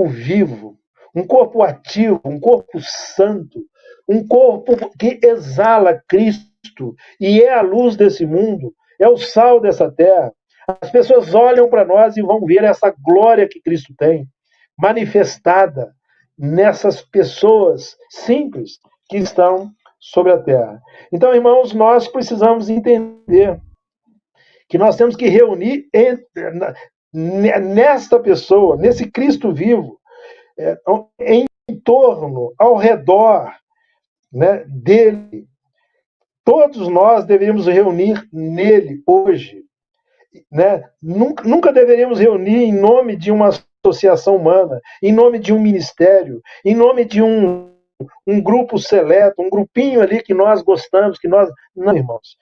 vivo, um corpo ativo, um corpo santo, um corpo que exala Cristo e é a luz desse mundo, é o sal dessa terra. As pessoas olham para nós e vão ver essa glória que Cristo tem manifestada nessas pessoas simples que estão sobre a terra. Então, irmãos, nós precisamos entender que nós temos que reunir nesta pessoa, nesse Cristo vivo, em torno, ao redor, né, dele. Todos nós deveríamos reunir nele hoje. Né? Nunca deveríamos reunir em nome de uma associação humana, em nome de um ministério, em nome de um grupo seleto, um grupinho ali que nós gostamos, que nós... Não, irmãos.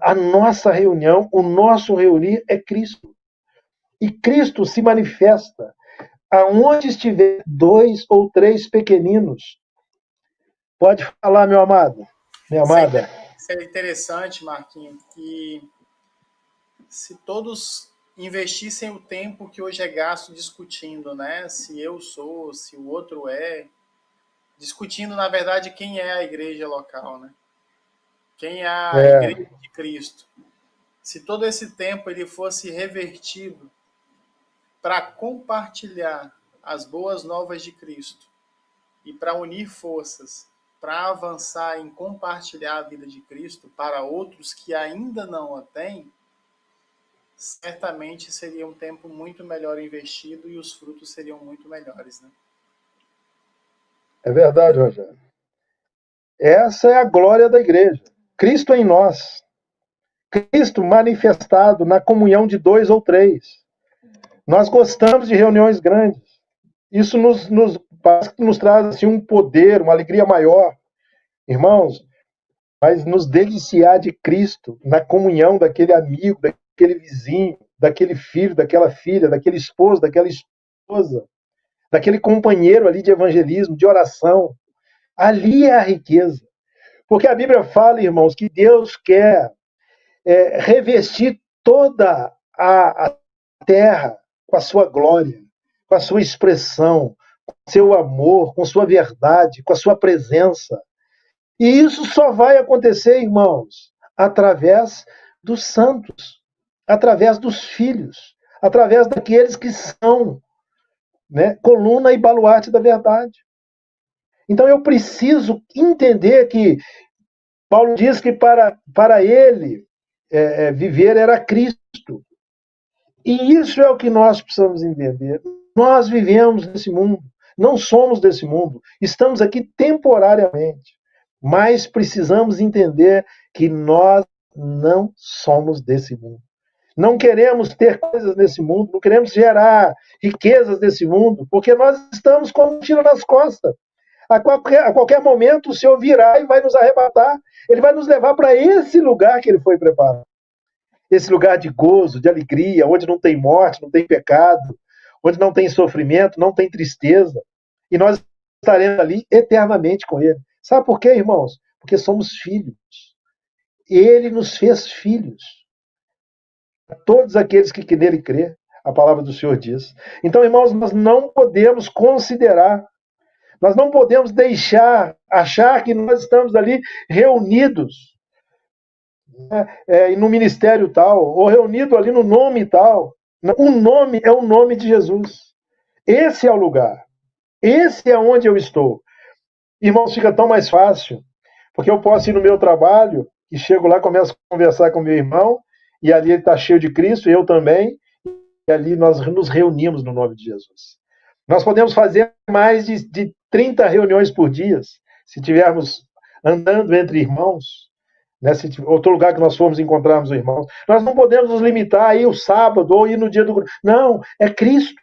A nossa reunião, o nosso reunir é Cristo. E Cristo se manifesta aonde estiver 2 ou 3 pequeninos. Pode falar, meu amado, minha amada. Isso é interessante, Marquinhos, que se todos investissem o tempo que hoje é gasto discutindo, né? Se eu sou, se o outro é, discutindo, na verdade, quem é a igreja local, né? Quem é a igreja de Cristo. Se todo esse tempo ele fosse revertido para compartilhar as boas novas de Cristo e para unir forças, para avançar em compartilhar a vida de Cristo para outros que ainda não a têm, certamente seria um tempo muito melhor investido e os frutos seriam muito melhores, né? É verdade, Rogério. Essa é a glória da igreja. Cristo em nós. Cristo manifestado na comunhão de 2 ou 3. Nós gostamos de reuniões grandes. Isso nos traz assim, um poder, uma alegria maior. Irmãos, mas nos deliciar de Cristo, na comunhão daquele amigo, daquele vizinho, daquele filho, daquela filha, daquele esposo, daquela esposa, daquele companheiro ali de evangelismo, de oração. Ali é a riqueza. Porque a Bíblia fala, irmãos, que Deus quer revestir toda a terra com a sua glória, com a sua expressão, com o seu amor, com a sua verdade, com a sua presença. E isso só vai acontecer, irmãos, através dos santos, através dos filhos, através daqueles que são, né, coluna e baluarte da verdade. Então eu preciso entender que Paulo diz que para ele viver era Cristo. E isso é o que nós precisamos entender. Nós vivemos nesse mundo, não somos desse mundo, estamos aqui temporariamente, mas precisamos entender que nós não somos desse mundo. Não queremos ter coisas nesse mundo, não queremos gerar riquezas nesse mundo, porque nós estamos com um tiro nas costas. A qualquer momento o Senhor virá e vai nos arrebatar. Ele vai nos levar para esse lugar que Ele foi preparado. esse lugar de gozo, de alegria, onde não tem morte, não tem pecado, onde não tem sofrimento, não tem tristeza. E nós estaremos ali eternamente com Ele. Sabe por quê, irmãos? Porque somos filhos. Ele nos fez filhos. Todos aqueles que nele crê, a palavra do Senhor diz. Então, irmãos, nós não podemos considerar, nós não podemos achar que nós estamos ali reunidos, né, no ministério tal, ou reunido ali no nome tal. O nome é o nome de Jesus. Esse é o lugar. Esse é onde eu estou. Irmãos, fica tão mais fácil, porque eu posso ir no meu trabalho e chego lá, começo a conversar com meu irmão, e ali ele está cheio de Cristo, eu também, e ali nós nos reunimos no nome de Jesus. Nós podemos fazer mais de 30 reuniões por dia, se estivermos andando entre irmãos, né, se outro lugar que nós formos encontrarmos irmãos. Nós não podemos nos limitar a ir o sábado ou ir no dia do... Não, é Cristo.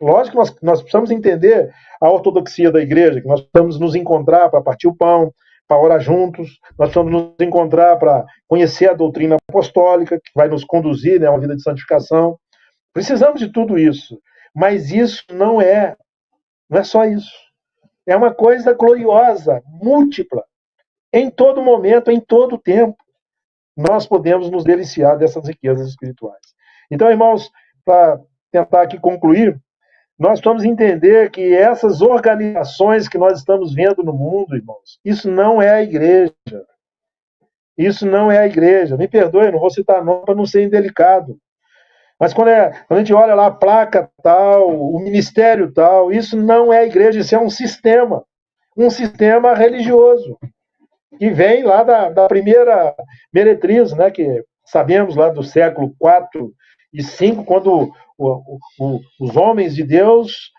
Lógico que nós precisamos entender a ortodoxia da igreja, que nós precisamos nos encontrar para partir o pão, para orar juntos, nós precisamos nos encontrar para conhecer a doutrina apostólica, que vai nos conduzir, né, a uma vida de santificação. Precisamos de tudo isso, mas isso não é só isso. É uma coisa gloriosa, múltipla, em todo momento, em todo tempo. Nós podemos nos deliciar dessas riquezas espirituais. Então, irmãos, para tentar aqui concluir, nós vamos entender que essas organizações que nós estamos vendo no mundo, irmãos, isso não é a igreja. Isso não é a igreja. Me perdoe, não vou citar nome para não ser indelicado. Mas quando a gente olha lá a placa tal, o ministério tal, isso não é a igreja, isso é um sistema religioso, que vem lá da primeira meretriz, né, que sabemos lá do século IV e V, quando os homens de Deus,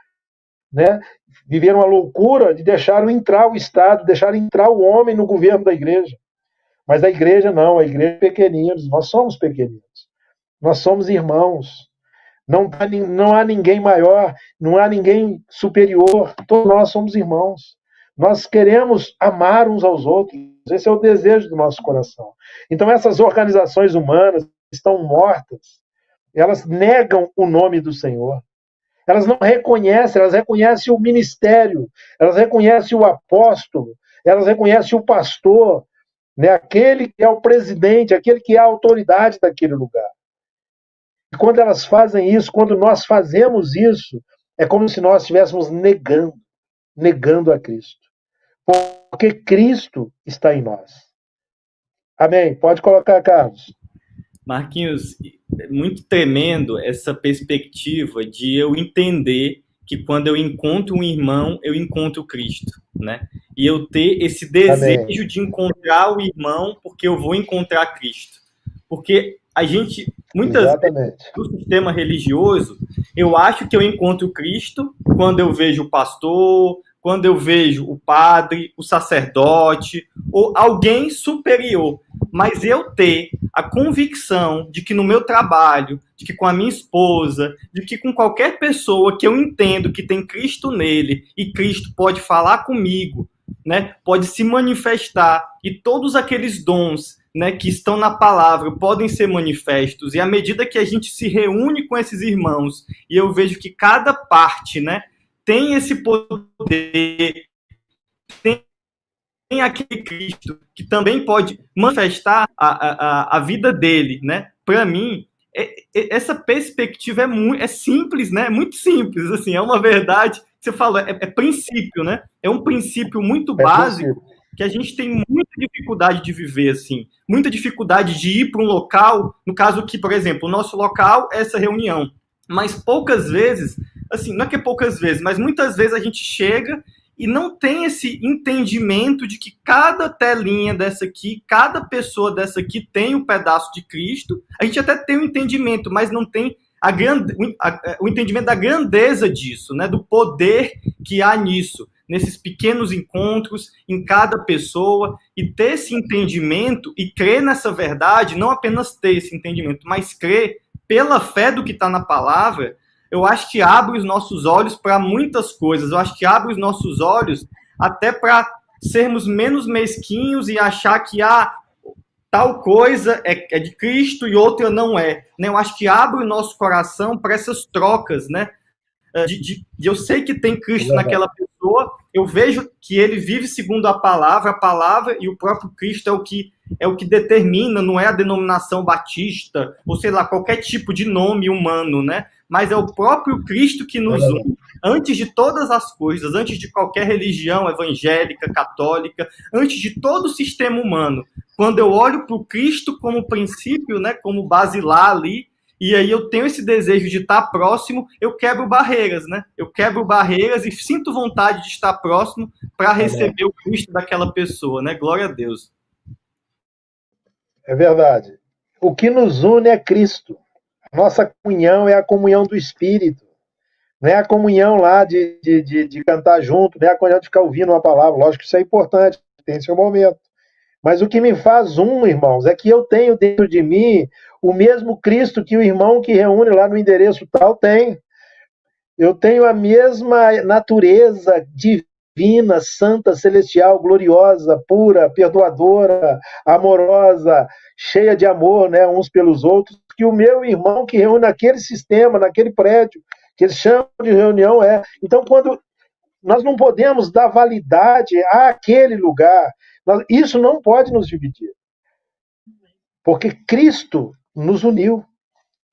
né, viveram a loucura de deixar entrar o Estado, deixar entrar o homem no governo da igreja. Mas a igreja não, a igreja é pequeninos, nós somos pequeninos. Nós somos irmãos. Não há ninguém maior, não há ninguém superior. Todos nós somos irmãos. Nós queremos amar uns aos outros. Esse é o desejo do nosso coração. Então, essas organizações humanas estão mortas. Elas negam o nome do Senhor. Elas não reconhecem, elas reconhecem o ministério, elas reconhecem o apóstolo, elas reconhecem o pastor, né? Aquele que é o presidente, aquele que é a autoridade daquele lugar. E quando elas fazem isso, quando nós fazemos isso, é como se nós estivéssemos negando a Cristo. Porque Cristo está em nós. Amém? Pode colocar, Carlos. Marquinhos, é muito tremendo essa perspectiva de eu entender que quando eu encontro um irmão, eu encontro Cristo, né? E eu ter esse desejo Amém. De encontrar o irmão porque eu vou encontrar Cristo. Porque a gente, muitas Exatamente. Vezes, no sistema religioso, eu acho que eu encontro Cristo quando eu vejo o pastor, quando eu vejo o padre, o sacerdote, ou alguém superior. Mas eu ter a convicção de que no meu trabalho, de que com a minha esposa, de que com qualquer pessoa que eu entendo que tem Cristo nele, e Cristo pode falar comigo, né, pode se manifestar, e todos aqueles dons, né, que estão na palavra podem ser manifestos, e à medida que a gente se reúne com esses irmãos, e eu vejo que cada parte, né, tem esse poder, tem aquele Cristo que também pode manifestar a vida dele, né? Para mim, essa perspectiva é simples, né? É muito simples, assim, é uma verdade que você falou, é princípio, né? É um princípio muito básico que a gente tem muita dificuldade de viver, assim, muita dificuldade de ir para um local, no caso que, por exemplo, o nosso local é essa reunião, mas poucas vezes, assim, não é que poucas vezes, mas muitas vezes a gente chega e não tem esse entendimento de que cada telinha dessa aqui, cada pessoa dessa aqui tem um pedaço de Cristo. A gente até tem um entendimento, mas não tem o entendimento da grandeza disso, né? Do poder que há nisso, nesses pequenos encontros, em cada pessoa, e ter esse entendimento e crer nessa verdade, não apenas ter esse entendimento, mas crer pela fé do que está na palavra. Eu acho que abre os nossos olhos para muitas coisas. Eu acho que abre os nossos olhos até para sermos menos mesquinhos e achar que tal coisa é de Cristo e outra não é. Né? Eu acho que abre o nosso coração para essas trocas, né? De eu sei que tem Cristo naquela pessoa, eu vejo que ele vive segundo a palavra e o próprio Cristo é o que determina, não é a denominação batista, ou sei lá, qualquer tipo de nome humano, né? Mas é o próprio Cristo que nos une. Antes de todas as coisas, antes de qualquer religião evangélica, católica, antes de todo o sistema humano, quando eu olho para o Cristo como princípio, né, como basilar ali, e aí eu tenho esse desejo de estar próximo, eu quebro barreiras, né? Eu quebro barreiras e sinto vontade de estar próximo para receber o Cristo daquela pessoa, né? Glória a Deus. É verdade. O que nos une é Cristo. A nossa comunhão é a comunhão do Espírito. Não é a comunhão lá de cantar junto, não é a comunhão de ficar ouvindo uma palavra. Lógico que isso é importante, tem seu momento. Mas o que me faz irmãos, é que eu tenho dentro de mim o mesmo Cristo que o irmão que reúne lá no endereço tal tem. Eu tenho a mesma natureza divina, santa, celestial, gloriosa, pura, perdoadora, amorosa, cheia de amor, né, uns pelos outros, que o meu irmão que reúne naquele sistema, naquele prédio, que eles chamam de reunião é. Então, quando nós não podemos dar validade àquele lugar, isso não pode nos dividir. Porque Cristo nos uniu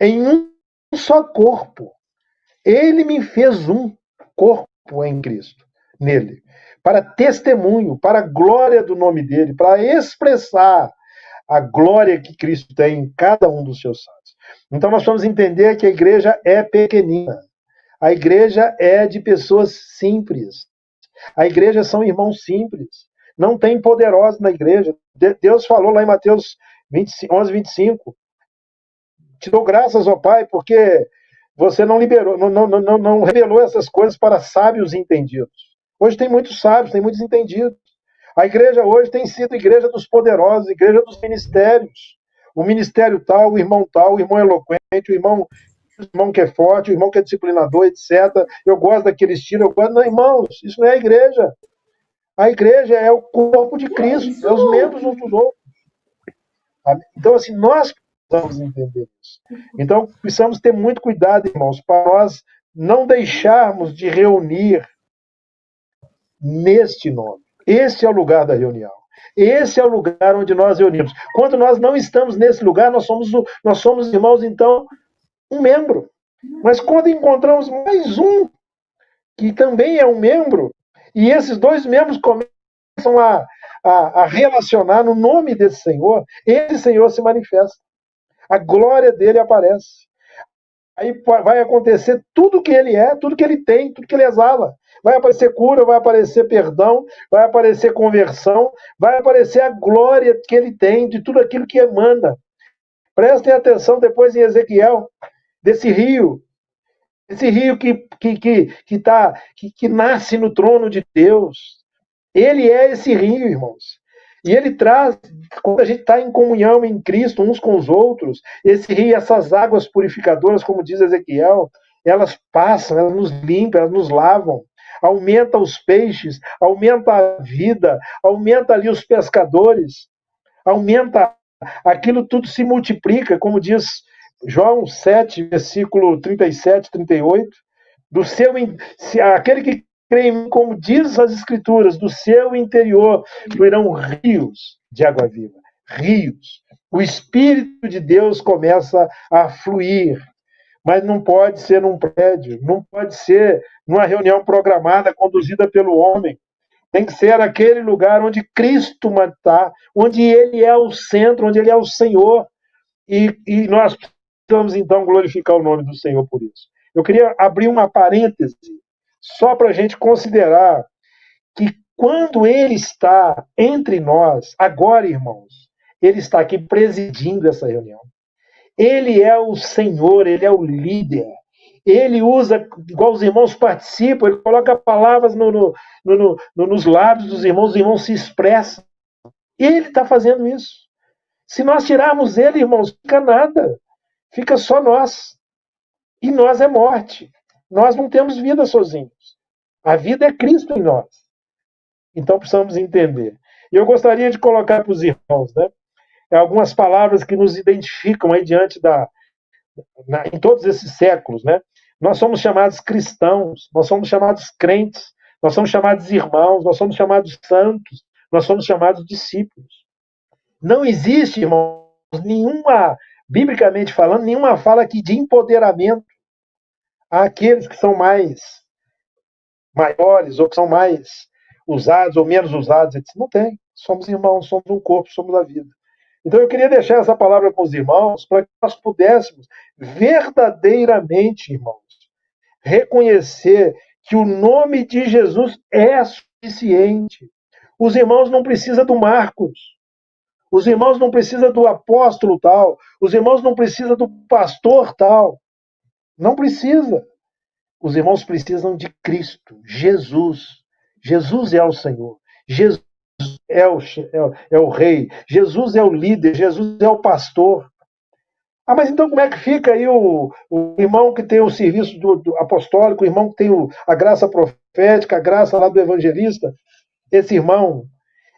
em um só corpo. Ele me fez um corpo em Cristo, nele, para testemunho, para a glória do nome dele, para expressar a glória que Cristo tem em cada um dos seus santos. Então nós vamos entender que a igreja é pequenina. A igreja é de pessoas simples. A igreja são irmãos simples. Não tem poderosos na igreja. Deus falou lá em Mateus 11, 25. Te dou graças, ó Pai, porque você não revelou essas coisas para sábios entendidos. Hoje tem muitos sábios, tem muitos entendidos. A igreja hoje tem sido igreja dos poderosos, igreja dos ministérios. O ministério tal, o irmão eloquente, o irmão que é forte, o irmão que é disciplinador, etc. Eu gosto daquele estilo, eu gosto. Não, irmãos, isso não é a igreja. A igreja é o corpo de Cristo, é os membros uns dos outros. Então, assim, nós precisamos entender isso. Então, precisamos ter muito cuidado, irmãos, para nós não deixarmos de reunir neste nome. Este é o lugar da reunião. Esse é o lugar onde nós reunimos. Quando nós não estamos nesse lugar, nós somos irmãos, então, um membro. Mas quando encontramos mais um, que também é um membro, e esses dois membros começam a relacionar no nome desse Senhor, esse Senhor se manifesta. A glória dele aparece. Aí vai acontecer tudo que ele é, tudo que ele tem, tudo que ele exala. Vai aparecer cura, vai aparecer perdão, vai aparecer conversão, vai aparecer a glória que ele tem de tudo aquilo que emana. Prestem atenção depois em Ezequiel, desse rio. Esse rio que nasce no trono de Deus. Ele é esse rio, irmãos. E ele traz, quando a gente está em comunhão em Cristo, uns com os outros, esse rio, essas águas purificadoras, como diz Ezequiel, elas passam, elas nos limpam, elas nos lavam. Aumenta os peixes, aumenta a vida, aumenta ali os pescadores, aumenta aquilo tudo, se multiplica, como diz João 7, versículo 37, 38, aquele que crê em mim, como diz as Escrituras, do seu interior fluirão rios de água viva. Rios. O Espírito de Deus começa a fluir. Mas não pode ser num prédio, não pode ser numa reunião programada, conduzida pelo homem. Tem que ser aquele lugar onde Cristo está, onde Ele é o centro, onde Ele é o Senhor. E nós precisamos, então, glorificar o nome do Senhor por isso. Eu queria abrir uma parêntese, só para a gente considerar que quando Ele está entre nós, agora, irmãos, Ele está aqui presidindo essa reunião. Ele é o Senhor, Ele é o líder. Ele usa, igual os irmãos participam, Ele coloca palavras nos lábios dos irmãos, os irmãos se expressam. Ele está fazendo isso. Se nós tirarmos Ele, irmãos, fica nada. Fica só nós. E nós é morte. Nós não temos vida sozinhos. A vida é Cristo em nós. Então precisamos entender. E eu gostaria de colocar para os irmãos, né? algumas palavras que nos identificam aí em todos esses séculos, né? Nós somos chamados cristãos, nós somos chamados crentes, nós somos chamados irmãos, nós somos chamados santos, nós somos chamados discípulos. Não existe, irmãos, biblicamente falando, nenhuma fala aqui de empoderamento àqueles que são maiores, ou que são mais usados ou menos usados. Não tem. Somos irmãos, somos um corpo, somos a vida. Então eu queria deixar essa palavra com os irmãos para que nós pudéssemos verdadeiramente, irmãos, reconhecer que o nome de Jesus é suficiente. Os irmãos não precisam do Marcos. Os irmãos não precisam do apóstolo tal. Os irmãos não precisam do pastor tal. Não precisa. Os irmãos precisam de Cristo, Jesus. Jesus é o Senhor. Jesus é o rei. Jesus é o líder. Jesus é o pastor. Mas então como é que fica aí o irmão que tem o serviço do apostólico, o irmão que tem a graça profética, a graça lá do evangelista? Esse irmão,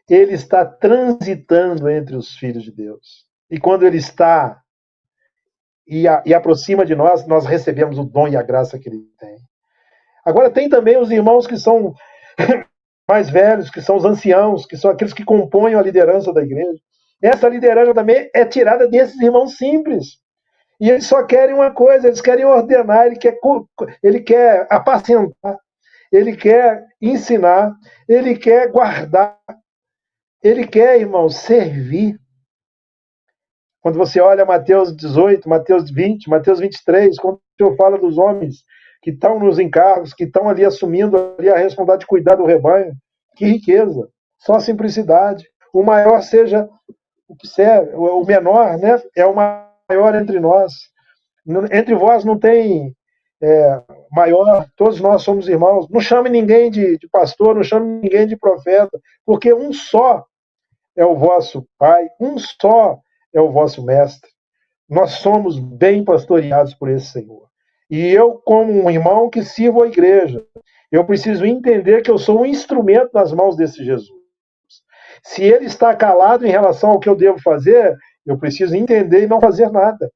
ele está transitando entre os filhos de Deus. E quando ele está e aproxima de nós, nós recebemos o dom e a graça que ele tem. Agora tem também os irmãos que são mais velhos, que são os anciãos, que são aqueles que compõem a liderança da igreja. Essa liderança também é tirada desses irmãos simples. E eles só querem uma coisa, eles querem ordenar, ele quer apacentar, ele quer ensinar, ele quer guardar, ele quer, irmão, servir. Quando você olha Mateus 18, Mateus 20, Mateus 23, quando o Senhor fala dos homens que estão nos encargos, que estão ali assumindo ali a responsabilidade de cuidar do rebanho, que riqueza, só simplicidade. O maior seja o que serve, o menor, né, é o maior entre nós. Entre vós não tem maior, todos nós somos irmãos. Não chame ninguém de pastor, não chame ninguém de profeta, porque um só é o vosso Pai, um só é o vosso Mestre. Nós somos bem pastoreados por esse Senhor. E eu, como um irmão que sirvo a igreja, eu preciso entender que eu sou um instrumento nas mãos desse Jesus. Se ele está calado em relação ao que eu devo fazer, eu preciso entender e não fazer nada.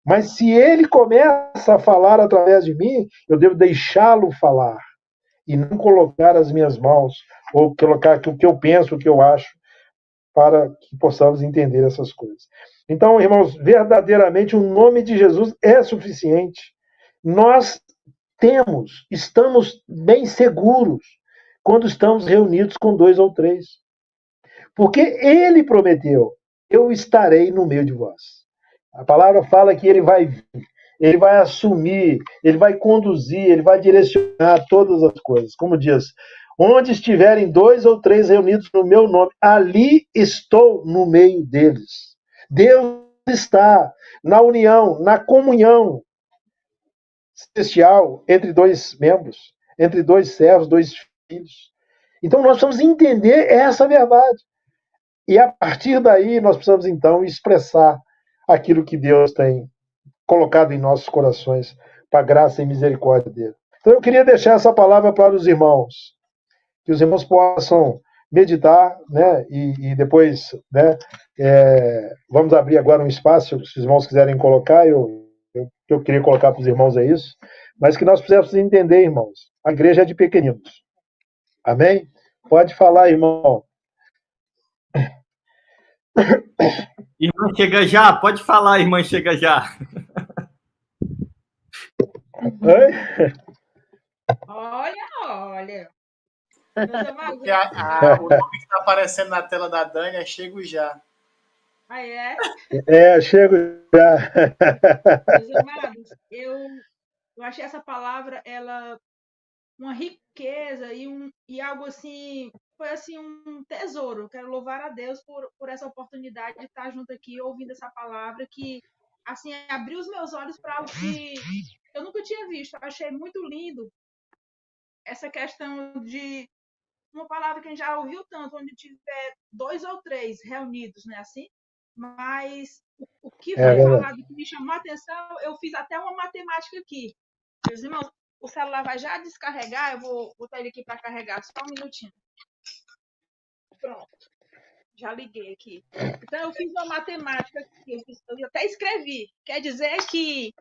Mas se ele começa a falar através de mim, eu devo deixá-lo falar e não colocar as minhas mãos ou colocar o que eu penso, o que eu acho, para que possamos entender essas coisas. Então, irmãos, verdadeiramente o nome de Jesus é suficiente. Nós estamos bem seguros quando estamos reunidos com 2 ou 3. Porque ele prometeu, eu estarei no meio de vós. A palavra fala que ele vai assumir, ele vai conduzir, ele vai direcionar todas as coisas. Como diz, onde estiverem 2 ou 3 reunidos no meu nome, ali estou no meio deles. Deus está na união, na comunhão celestial entre 2 membros, entre 2 servos, 2 filhos. Então nós precisamos entender essa verdade. E a partir daí nós precisamos então expressar aquilo que Deus tem colocado em nossos corações para a graça e misericórdia dele. Então eu queria deixar essa palavra para os irmãos, que os irmãos possam meditar, né? E depois, né? Vamos abrir agora um espaço, se os irmãos quiserem colocar, eu queria colocar para os irmãos é isso, mas que nós precisamos entender, irmãos, a igreja é de pequeninos. Amém? Pode falar, irmão. Irmã, chega já, pode falar, irmã, chega já. Oi? Olha. O nome que está aparecendo na tela da Dani é Chego Já. Ah, é? Chego já. Meus amados, eu achei essa palavra, ela uma riqueza e algo assim, foi assim um tesouro. Quero louvar a Deus por essa oportunidade de estar junto aqui, ouvindo essa palavra que, assim, abriu os meus olhos para algo que eu nunca tinha visto. Eu achei muito lindo essa questão de uma palavra que a gente já ouviu tanto, onde tiver 2 ou 3 reunidos, né, assim? Mas o que foi falado que me chamou a atenção, eu fiz até uma matemática aqui. Meus irmãos, o celular vai já descarregar, eu vou botar ele aqui para carregar, só um minutinho. Pronto. Já liguei aqui. Então, eu fiz uma matemática aqui, eu até escrevi. Quer dizer que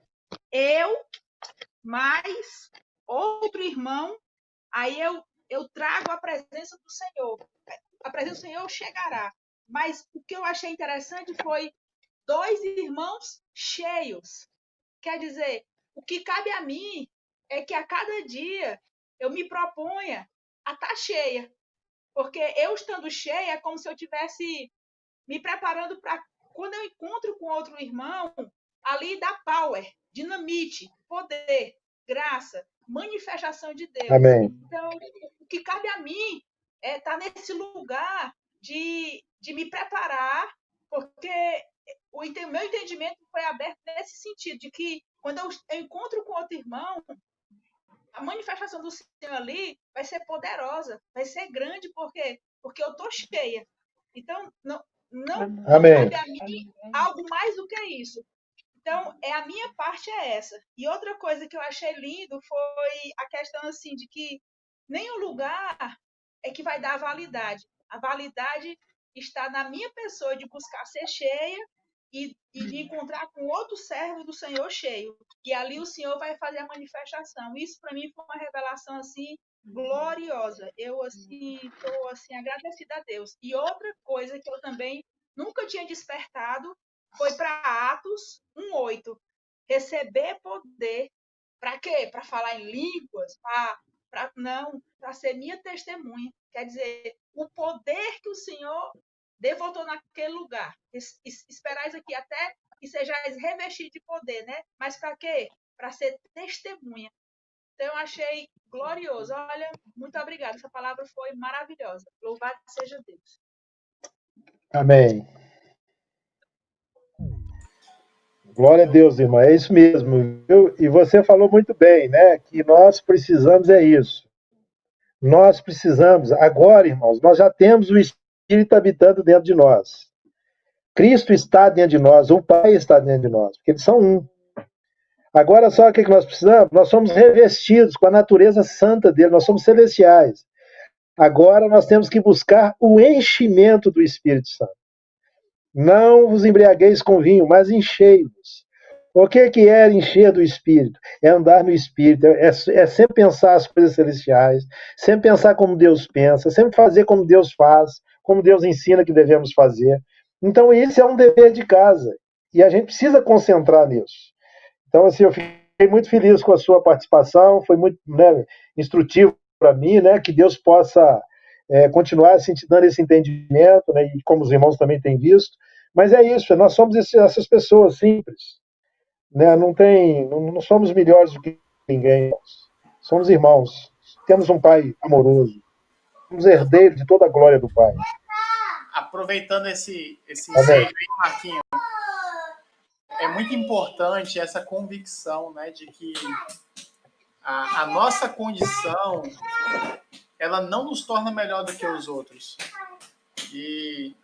eu mais outro irmão, aí eu trago a presença do Senhor. A presença do Senhor chegará. Mas o que eu achei interessante foi 2 irmãos cheios. Quer dizer, o que cabe a mim é que a cada dia eu me proponha a estar cheia. Porque eu estando cheia é como se eu estivesse me preparando para, quando eu encontro com outro irmão, ali dá power, dinamite, poder, graça, manifestação de Deus. Amém. Então, o que cabe a mim é estar nesse lugar de me preparar, porque o meu entendimento foi aberto nesse sentido, de que quando eu encontro com outro irmão, a manifestação do Senhor ali vai ser poderosa, vai ser grande, porque eu estou cheia. Então, não Amém. cabe a mim algo mais do que isso. Então, a minha parte é essa. E outra coisa que eu achei lindo foi a questão assim de que nenhum lugar é que vai dar a validade. A validade está na minha pessoa de buscar ser cheia e de encontrar com outro servo do Senhor cheio. E ali o Senhor vai fazer a manifestação. Isso para mim foi uma revelação assim gloriosa. Eu assim estou assim agradecida a Deus. E outra coisa que eu também nunca tinha despertado foi para Atos 1:8. Receber poder. Para quê? Para falar em línguas? Não, para ser minha testemunha. Quer dizer, o poder que o Senhor devotou naquele lugar. Esperais aqui até que sejais revestidos de poder, né? Mas para quê? Para ser testemunha. Então, eu achei glorioso. Olha, muito obrigada. Essa palavra foi maravilhosa. Louvado seja Deus. Amém. Glória a Deus, irmã. É isso mesmo, viu? E você falou muito bem, né? Que nós precisamos é isso. Nós precisamos, agora, irmãos, nós já temos o Espírito habitando dentro de nós. Cristo está dentro de nós, o Pai está dentro de nós, porque eles são um. Agora, só o que nós precisamos? Nós somos revestidos com a natureza santa dele, nós somos celestiais. Agora nós temos que buscar o enchimento do Espírito Santo. Não vos embriagueis com vinho, mas enchei-vos. O que é encher do Espírito? É andar no Espírito, é sempre pensar as coisas celestiais, sempre pensar como Deus pensa, sempre fazer como Deus faz, como Deus ensina que devemos fazer. Então, isso é um dever de casa, e a gente precisa concentrar nisso. Então, assim, eu fiquei muito feliz com a sua participação, foi muito, né, instrutivo para mim, né, que Deus possa continuar assim, te dando esse entendimento, né, e como os irmãos também têm visto. Mas é isso, nós somos essas pessoas simples, né, não somos melhores do que ninguém, somos irmãos, temos um Pai amoroso, somos herdeiros de toda a glória do Pai. Aproveitando esse ensejo aí, Marquinhos, é muito importante essa convicção, né, de que a nossa condição ela não nos torna melhor do que os outros. E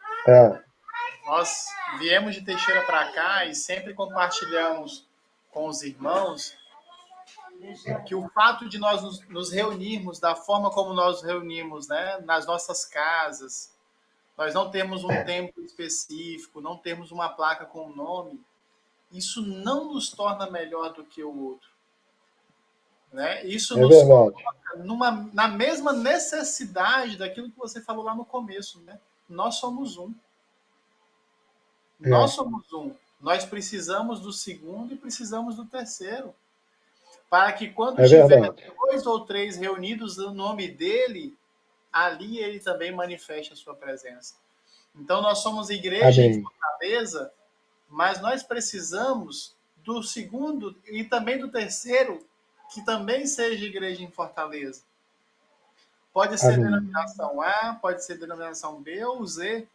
nós viemos de Teixeira para cá e sempre compartilhamos com os irmãos que o fato de nós nos reunirmos da forma como nós nos reunimos, né, nas nossas casas, nós não temos um templo específico, não temos uma placa com o nome, isso não nos torna melhor do que o outro. Né? Isso nos coloca na mesma necessidade daquilo que você falou lá no começo. Né? Nós somos um. Nós somos um. Nós precisamos do segundo e precisamos do terceiro. Para que quando tiver 2 ou 3 reunidos no nome dele, ali ele também manifeste a sua presença. Então nós somos igreja em Fortaleza, mas nós precisamos do segundo e também do terceiro, que também seja igreja em Fortaleza. Pode ser denominação A, pode ser denominação B ou Z,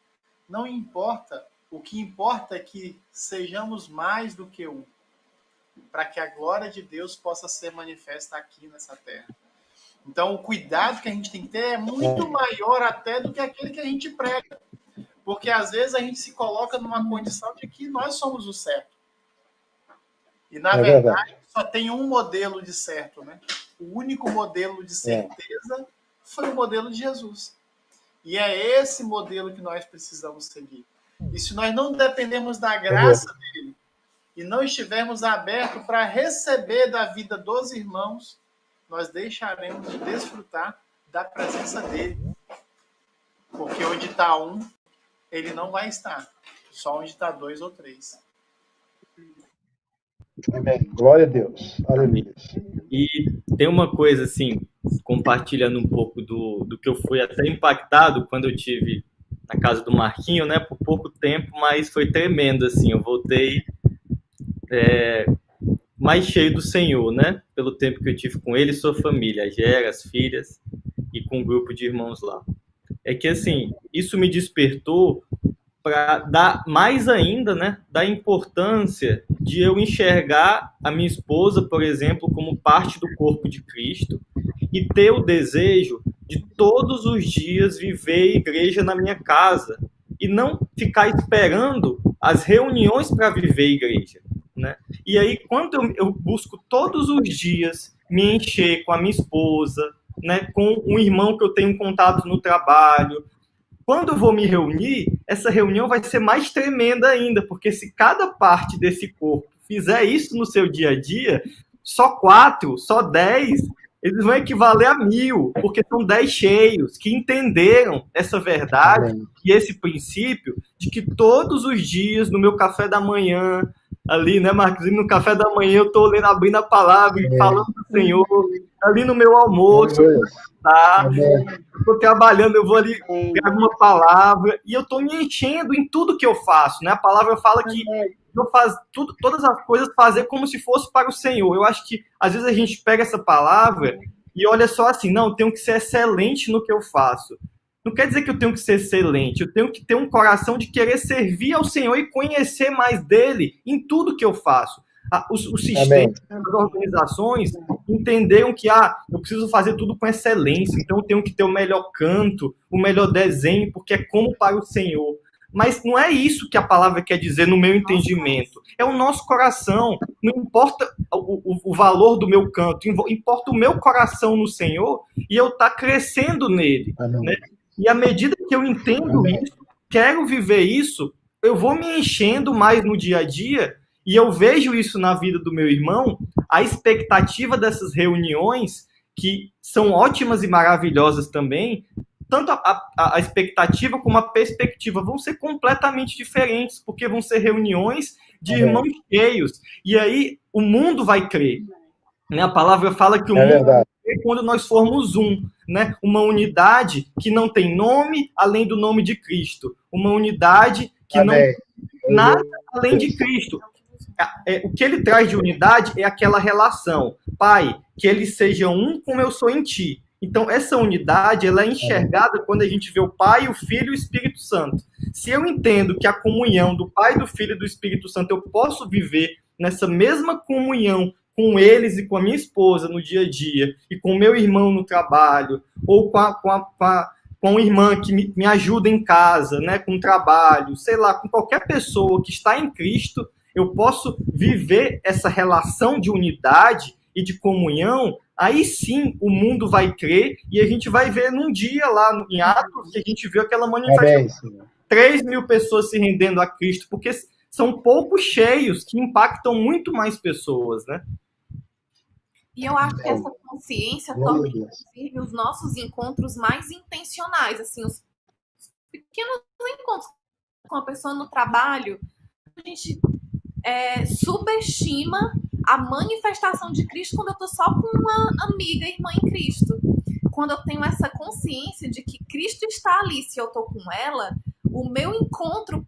não importa. O que importa é que sejamos mais do que um, para que a glória de Deus possa ser manifesta aqui nessa terra. Então, o cuidado que a gente tem que ter é muito maior até do que aquele que a gente prega. Porque, às vezes, a gente se coloca numa condição de que nós somos o certo. E, na verdade, só tem um modelo de certo, né? O único modelo de certeza foi o modelo de Jesus. E é esse modelo que nós precisamos seguir. E se nós não dependemos da graça dele e não estivermos abertos para receber da vida dos irmãos, nós deixaremos de desfrutar da presença dele. Porque onde está um, ele não vai estar. Só onde está 2 ou 3. Amém. Glória a Deus. Aleluia. E tem uma coisa, assim, compartilhando um pouco do que eu fui até impactado quando eu tive na casa do Marquinho, né, por pouco tempo, mas foi tremendo, assim, eu voltei mais cheio do Senhor, né, pelo tempo que eu tive com ele e sua família, a Gera, as filhas, e com um grupo de irmãos lá. É que, assim, isso me despertou para dar mais ainda, né, da importância de eu enxergar a minha esposa, por exemplo, como parte do corpo de Cristo e ter o desejo de todos os dias viver igreja na minha casa e não ficar esperando as reuniões para viver igreja, né? E aí, quando eu busco todos os dias me encher com a minha esposa, né, com um irmão que eu tenho contato no trabalho, quando eu vou me reunir, essa reunião vai ser mais tremenda ainda, porque se cada parte desse corpo fizer isso no seu dia a dia, só 4, só 10, eles vão equivaler a 1000, porque são 10 cheios que entenderam essa verdade e esse princípio de que todos os dias, no meu café da manhã, ali, né, Marcos? No café da manhã eu estou abrindo a palavra e falando do Senhor, ali no meu almoço, tá? Estou trabalhando, eu vou ali, pego uma palavra e eu estou me enchendo em tudo que eu faço, né? A palavra fala que eu faço todas as coisas fazer como se fosse para o Senhor. Eu acho que às vezes a gente pega essa palavra e olha só assim, não, eu tenho que ser excelente no que eu faço. Não quer dizer que eu tenho que ser excelente, eu tenho que ter um coração de querer servir ao Senhor e conhecer mais dele em tudo que eu faço. Os sistemas, as organizações entenderam que eu preciso fazer tudo com excelência, então eu tenho que ter o melhor canto, o melhor desenho, porque é como para o Senhor. Mas não é isso que a palavra quer dizer no meu entendimento. É o nosso coração. Não importa o valor do meu canto, importa o meu coração no Senhor e eu estar crescendo nele. Né? E à medida que eu entendo isso, quero viver isso, eu vou me enchendo mais no dia a dia e eu vejo isso na vida do meu irmão, a expectativa dessas reuniões, que são ótimas e maravilhosas também, tanto a expectativa como a perspectiva vão ser completamente diferentes, porque vão ser reuniões de irmãos cheios. E aí o mundo vai crer. Né? A palavra fala que o mundo vai crer quando nós formos um. Né? Uma unidade que não tem nome além do nome de Cristo. Uma unidade que não tem nada além de Cristo. O que ele traz de unidade é aquela relação. Pai, que eles sejam um como eu sou em ti. Então, essa unidade ela é enxergada quando a gente vê o Pai, o Filho e o Espírito Santo. Se eu entendo que a comunhão do Pai, do Filho e do Espírito Santo eu posso viver nessa mesma comunhão com eles e com a minha esposa no dia a dia, e com o meu irmão no trabalho, ou com uma irmã que me ajuda em casa, né, com o trabalho, sei lá, com qualquer pessoa que está em Cristo, eu posso viver essa relação de unidade e de comunhão. Aí sim o mundo vai crer e a gente vai ver num dia lá em Atos que a gente viu aquela manifestação. 3.000 pessoas se rendendo a Cristo, porque são poucos cheios que impactam muito mais pessoas, né? E eu acho que essa consciência torna, inclusive, os nossos encontros mais intencionais, assim, os pequenos encontros com a pessoa no trabalho, a gente subestima a manifestação de Cristo quando eu tô só com uma amiga, irmã em Cristo. Quando eu tenho essa consciência de que Cristo está ali, se eu tô com ela, o meu encontro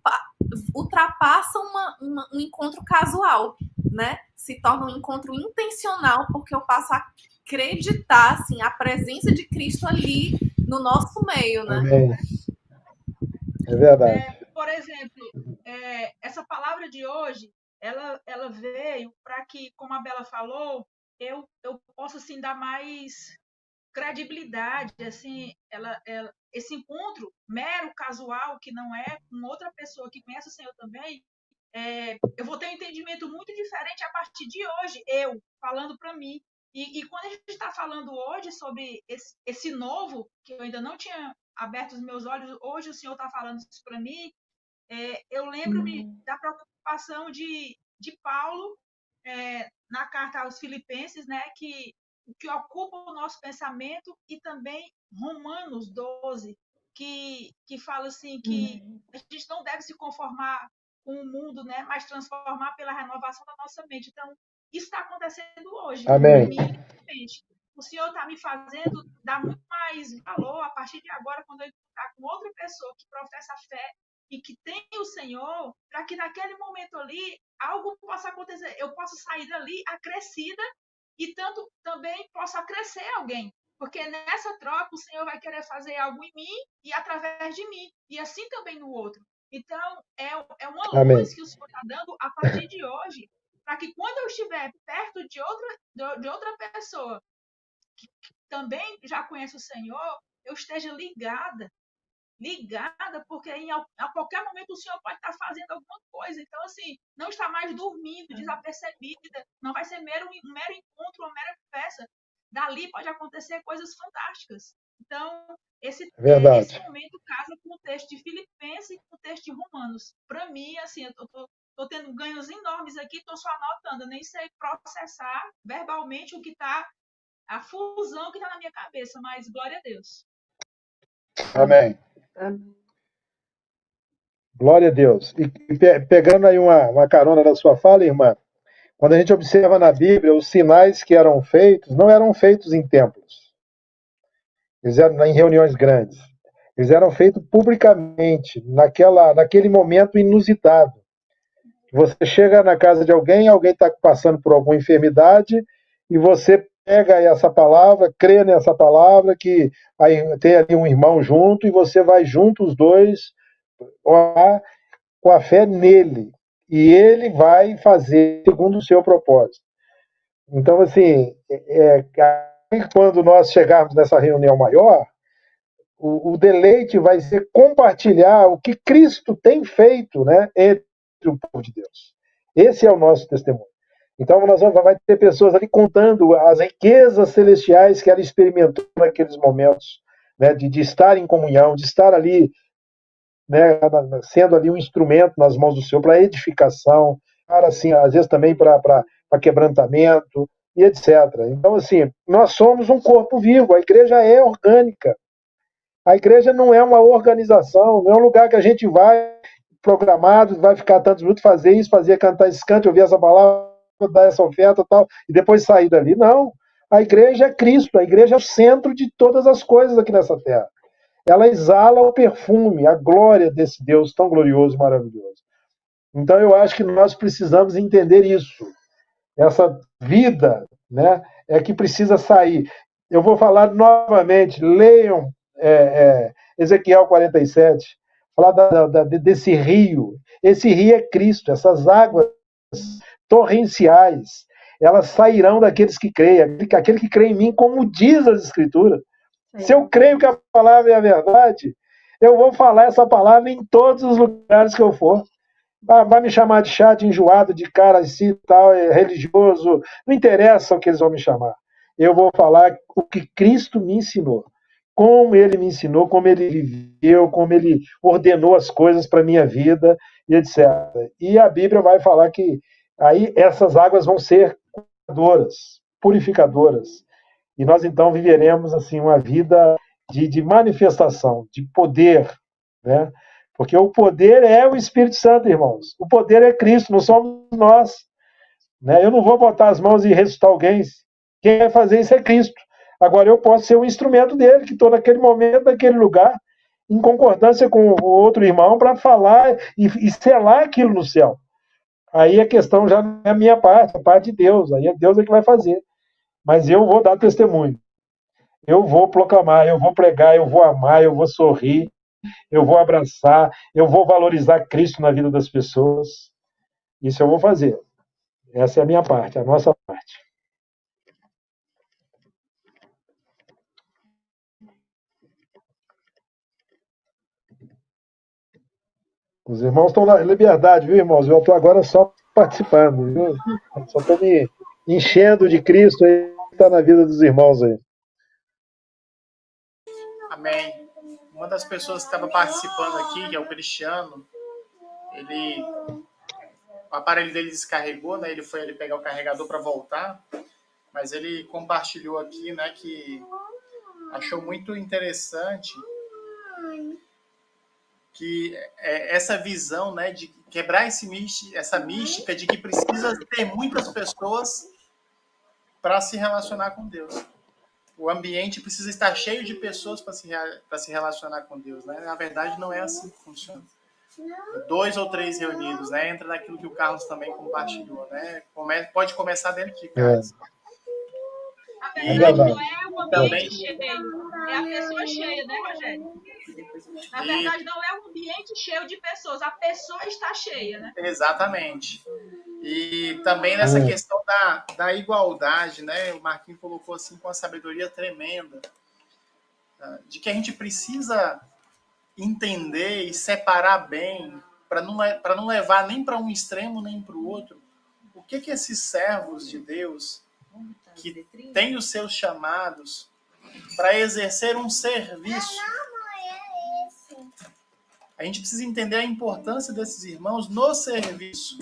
ultrapassa um encontro casual, né? Se torna um encontro intencional, porque eu passo a acreditar, assim, a presença de Cristo ali no nosso meio, né? É verdade. Por exemplo, essa palavra de hoje, ela veio para que, como a Bela falou, eu possa assim dar mais credibilidade, assim, esse encontro mero casual que não é com outra pessoa que conhece o Senhor também, eu vou ter um entendimento muito diferente a partir de hoje, eu falando para mim. E quando a gente está falando hoje sobre esse novo, que eu ainda não tinha aberto os meus olhos, hoje o Senhor está falando isso para mim, eu lembro-me da preocupação de Paulo na carta aos Filipenses, né, que ocupa o nosso pensamento, e também Romanos 12, que fala assim que a gente não deve se conformar com o mundo, né, mas transformar pela renovação da nossa mente. Então, isso está acontecendo hoje. Amém. O Senhor está me fazendo dar muito mais valor a partir de agora, quando eu estar com outra pessoa que professa fé e que tem o Senhor, para que naquele momento ali algo possa acontecer. Eu possa sair dali acrescida e tanto também possa crescer alguém. Porque nessa troca o Senhor vai querer fazer algo em mim e através de mim. E assim também no outro. Então, é uma luz que o Senhor está dando a partir de hoje, para que quando eu estiver perto de outra pessoa que também já conhece o Senhor, eu esteja ligada, porque a qualquer momento o Senhor pode estar fazendo alguma coisa. Então, assim, não está mais dormindo, desapercebida, não vai ser um mero encontro, uma mera festa. Dali pode acontecer coisas fantásticas. Então, esse momento casa com o texto de Filipenses e com o texto de Romanos. Para mim, assim, eu estou tendo ganhos enormes aqui, estou só anotando, eu nem sei processar verbalmente o que está, a fusão que está na minha cabeça, mas glória a Deus. Amém. Glória a Deus. E pegando aí uma carona da sua fala, irmã, quando a gente observa na Bíblia, os sinais que eram feitos não eram feitos em templos. Eles eram em reuniões grandes. Eles eram feitos publicamente, naquele momento inusitado. Você chega na casa de alguém está passando por alguma enfermidade, e você pega essa palavra, crê nessa palavra, que aí tem ali um irmão junto, e você vai junto, os dois, orar com a fé nele. E ele vai fazer segundo o seu propósito. Então, assim, quando nós chegarmos nessa reunião maior, o deleite vai ser compartilhar o que Cristo tem feito, né, entre o povo de Deus. Esse é o nosso testemunho. Então, vai ter pessoas ali contando as riquezas celestiais que ela experimentou naqueles momentos, né, de estar em comunhão, de estar ali, né, sendo ali um instrumento nas mãos do Senhor para edificação, para, assim, às vezes também para quebrantamento e etc. Então, assim, nós somos um corpo vivo, a igreja é orgânica. A igreja não é uma organização, não é um lugar que a gente vai programado, vai ficar tantos minutos, fazer isso, cantar esse canto, ouvir essa palavra, dar essa oferta e tal, e depois sair dali. Não. A igreja é Cristo, a igreja é o centro de todas as coisas aqui nessa terra. Ela exala o perfume, a glória desse Deus tão glorioso e maravilhoso. Então, eu acho que nós precisamos entender isso. Essa vida, né, é que precisa sair. Eu vou falar novamente, leiam Ezequiel 47, falar desse rio. Esse rio é Cristo, essas águas torrenciais, elas sairão daqueles que creem, aquele que crê em mim, como diz as Escrituras. Se eu creio que a palavra é a verdade, eu vou falar essa palavra em todos os lugares que eu for. Vai me chamar de chato, enjoado, de cara assim, tal, religioso, não interessa o que eles vão me chamar. Eu vou falar o que Cristo me ensinou, como ele me ensinou, como ele viveu, como ele ordenou as coisas para a minha vida, e etc. E a Bíblia vai falar que aí essas águas vão ser curadoras, purificadoras. E nós então viveremos assim uma vida de manifestação, de poder, né? Porque o poder é o Espírito Santo, irmãos. O poder é Cristo, não somos nós. Né? Eu não vou botar as mãos e ressuscitar alguém. Quem vai fazer isso é Cristo. Agora, eu posso ser um instrumento dele, que estou naquele momento, naquele lugar, em concordância com o outro irmão, para falar e selar aquilo no céu. Aí a questão já não é a minha parte, é a parte de Deus. Aí é Deus que vai fazer. Mas eu vou dar testemunho. Eu vou proclamar, eu vou pregar, eu vou amar, eu vou sorrir, eu vou abraçar, eu vou valorizar Cristo na vida das pessoas. Isso eu vou fazer. Essa é a minha parte, a nossa parte. Os irmãos estão na liberdade, viu, irmãos? Eu estou agora só participando, viu? Só estou me enchendo de Cristo aí, que está na vida dos irmãos aí. Amém. uma das pessoas que estava participando aqui, que é o Cristiano, o aparelho dele descarregou, né? Ele foi ali pegar o carregador para voltar, mas ele compartilhou aqui, né, que achou muito interessante que essa visão, né, de quebrar essa mística de que precisa ter muitas pessoas para se relacionar com Deus. O ambiente precisa estar cheio de pessoas para se relacionar com Deus, né? Na verdade, não é assim que funciona. 2 ou 3 reunidos, né? Entra naquilo que o Carlos também compartilhou, né? Pode começar dentro de casa. A verdade não é o ambiente cheio, é a pessoa cheia, né, Rogério? Na verdade, não é um ambiente cheio de pessoas, a pessoa está cheia, né? Exatamente. E também nessa questão da igualdade, né? O Marquinhos colocou assim com uma sabedoria tremenda, de que a gente precisa entender e separar bem, para não levar nem para um extremo nem para o outro, o que esses servos de Deus, que têm os seus chamados para exercer um serviço, a gente precisa entender a importância desses irmãos no serviço,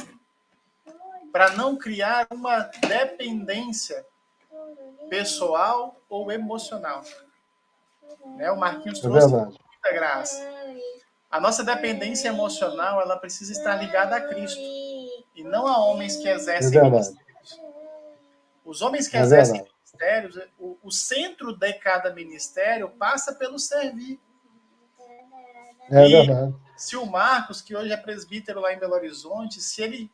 para não criar uma dependência pessoal ou emocional. Né? O Marquinhos trouxe muita graça. A nossa dependência emocional, ela precisa estar ligada a Cristo e não a homens que exercem ministérios. Os homens que exercem ministérios, o centro de cada ministério passa pelo servir. Se o Marcos, que hoje é presbítero lá em Belo Horizonte, se ele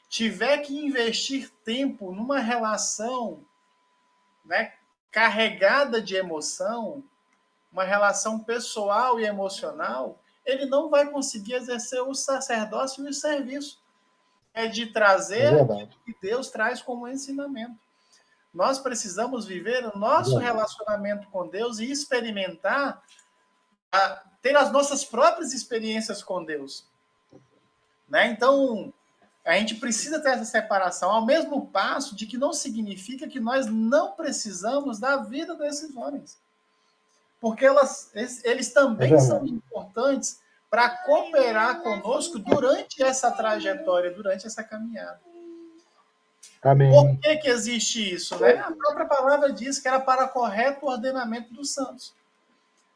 tiver que investir tempo numa relação, né, carregada de emoção, uma relação pessoal e emocional, ele não vai conseguir exercer o sacerdócio e o serviço. É de trazer o que Deus traz como ensinamento. Nós precisamos viver o nosso relacionamento com Deus e experimentar, ter as nossas próprias experiências com Deus. Né? Então, a gente precisa ter essa separação, ao mesmo passo de que não significa que nós não precisamos da vida desses homens. Porque eles também são importantes para cooperar conosco durante essa trajetória, durante essa caminhada. Amém. Por que existe isso? Né? A própria palavra diz que era para correto ordenamento dos santos.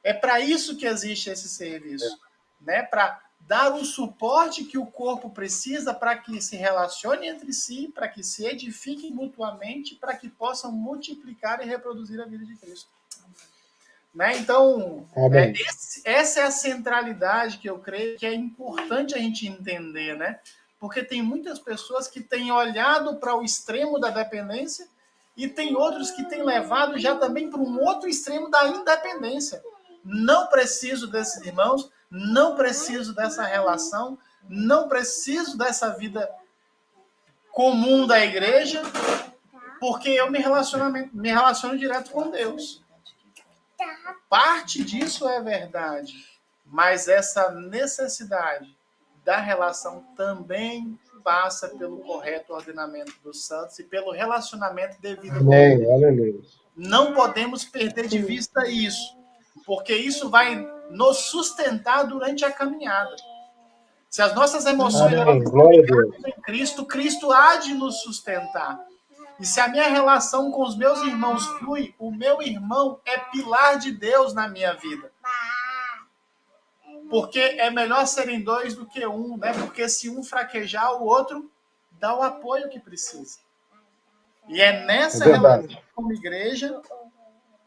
É para isso que existe esse serviço. Né? Para dar o suporte que o corpo precisa para que se relacione entre si, para que se edifiquem mutuamente, para que possam multiplicar e reproduzir a vida de Cristo. Né? Então, essa é a centralidade que eu creio que é importante a gente entender, né? Porque tem muitas pessoas que têm olhado para o extremo da dependência e tem outros que têm levado já também para um outro extremo da independência. Não preciso desses irmãos, não preciso dessa relação, não preciso dessa vida comum da igreja, porque eu me relaciono direto com Deus. Parte disso é verdade, mas essa necessidade da relação também passa pelo correto ordenamento dos santos e pelo relacionamento devido com Deus. Não podemos perder de vista isso, porque isso vai nos sustentar durante a caminhada. Se as nossas emoções estão em Cristo, Cristo há de nos sustentar. E se a minha relação com os meus irmãos flui, o meu irmão é pilar de Deus na minha vida. Porque é melhor serem 2 do que 1, né? Porque se um fraquejar, o outro dá o apoio que precisa. E é nessa relação como igreja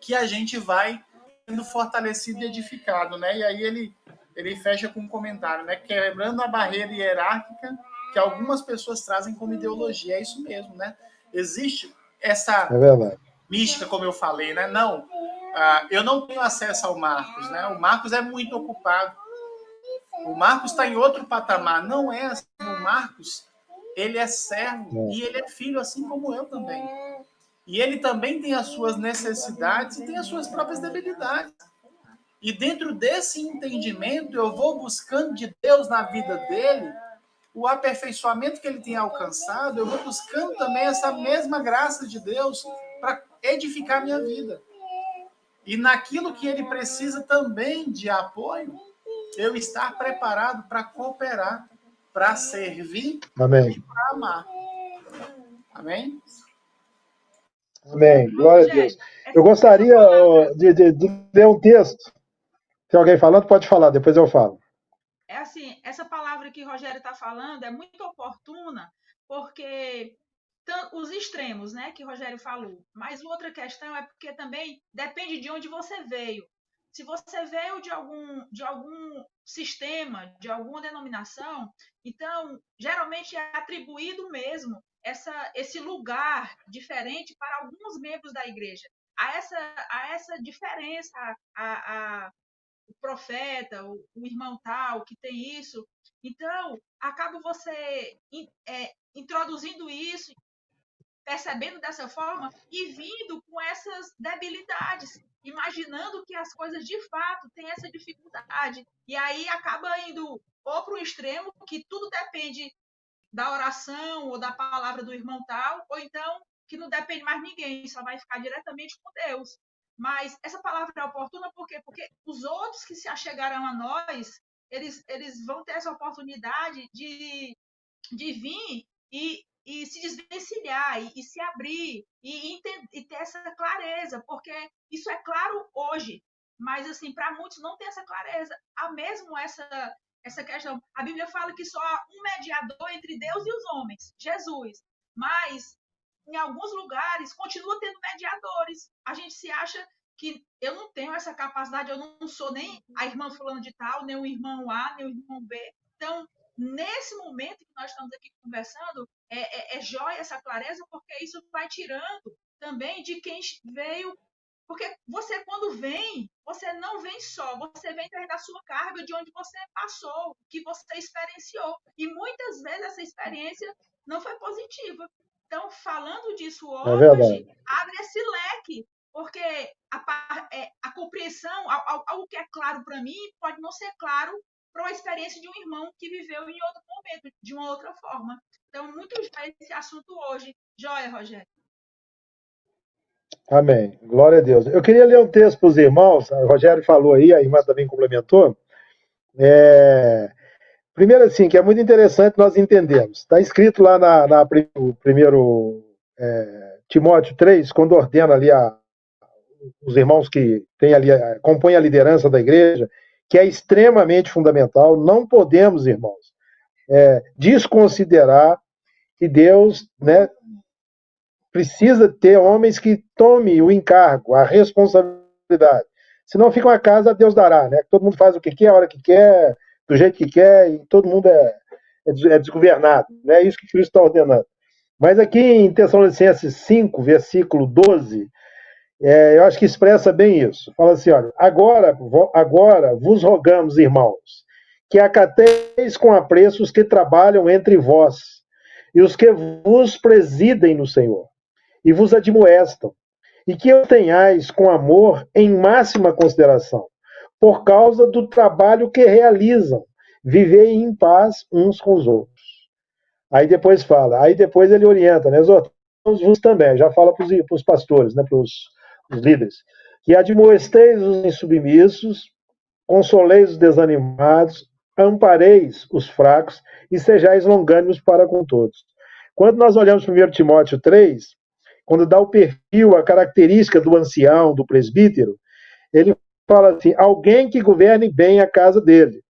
que a gente vai sendo fortalecido e edificado, né? E aí ele fecha com um comentário, né? Quebrando a barreira hierárquica que algumas pessoas trazem como ideologia. É isso mesmo, né? Existe essa mística, como eu falei, né? Não, eu não tenho acesso ao Marcos, né? O Marcos é muito ocupado. O Marcos está em outro patamar. Não é assim. O Marcos, ele é servo e ele é filho, assim como eu também. E ele também tem as suas necessidades e tem as suas próprias debilidades. E dentro desse entendimento, eu vou buscando de Deus na vida dele o aperfeiçoamento que ele tem alcançado, eu vou buscando também essa mesma graça de Deus para edificar a minha vida. E naquilo que ele precisa também de apoio, eu estar preparado para cooperar, para servir Amém. e para amar. Amém? Amém. Glória a Deus. Eu gostaria de ler um texto. Tem alguém falando? Pode falar, depois eu falo. É assim, essa palavra que o Rogério está falando é muito oportuna, porque os extremos, né, que o Rogério falou. Mas outra questão é porque também depende de onde você veio. Se você veio de algum sistema, de alguma denominação, então, geralmente é atribuído mesmo esse lugar diferente para alguns membros da igreja. Há essa diferença, o profeta, o irmão tal, que tem isso. Então, acaba você introduzindo isso, percebendo dessa forma e vindo com essas debilidades, imaginando que as coisas de fato têm essa dificuldade. E aí acaba indo ou para o extremo, que tudo depende da oração ou da palavra do irmão tal, ou então que não depende mais de ninguém, só vai ficar diretamente com Deus. Mas essa palavra é oportuna por quê? Porque os outros que se achegarão a nós, eles vão ter essa oportunidade de vir e se desvencilhar, e se abrir, e ter essa clareza, porque isso é claro hoje, mas assim, para muitos não tem essa clareza. Há mesmo essa questão. A Bíblia fala que só há um mediador entre Deus e os homens, Jesus. Mas em alguns lugares continua tendo mediadores. A gente se acha que eu não tenho essa capacidade, eu não sou nem a irmã fulano de tal, nem o irmão A, nem o irmão B. Então, nesse momento que nós estamos aqui conversando, é jóia essa clareza, porque isso vai tirando também de quem veio. Porque você, quando vem, você não vem só, você vem também da sua carga, de onde você passou, que você experienciou. E muitas vezes essa experiência não foi positiva. Então, falando disso hoje, abre esse leque, porque a compreensão, algo que é claro para mim, pode não ser claro para a experiência de um irmão que viveu em outro momento, de uma outra forma. Então, muito jóia esse assunto hoje. Jóia, Rogério. Amém. Glória a Deus. Eu queria ler um texto para os irmãos. O Rogério falou aí, a irmã também complementou. Primeiro, assim, que é muito interessante nós entendermos. Está escrito lá no primeiro Timóteo 3, quando ordena ali os irmãos que tem ali, compõem a liderança da igreja, que é extremamente fundamental. Não podemos, irmãos, desconsiderar que Deus, né, precisa ter homens que tomem o encargo, a responsabilidade. Senão fica uma casa, Deus dará, né? Todo mundo faz o que quer, a hora que quer, do jeito que quer, e todo mundo é desgovernado. Né? É isso que Cristo está ordenando. Mas aqui em Tessalonicenses 5, versículo 12, eu acho que expressa bem isso. Fala assim, olha, agora vos rogamos, irmãos, que acateis com apreço os que trabalham entre vós, e os que vos presidem no Senhor, e vos admoestam, e que o tenhais com amor em máxima consideração, por causa do trabalho que realizam, vivei em paz uns com os outros. Aí depois ele orienta, né? Exortamos-vos também, já fala para os pastores, né? Para os líderes, que admoesteis os insubmissos, consoleis os desanimados, ampareis os fracos e sejais longânimos para com todos. Quando nós olhamos 1 Timóteo 3, quando dá o perfil, a característica do ancião, do presbítero, ele fala assim, alguém que governe bem a casa dele.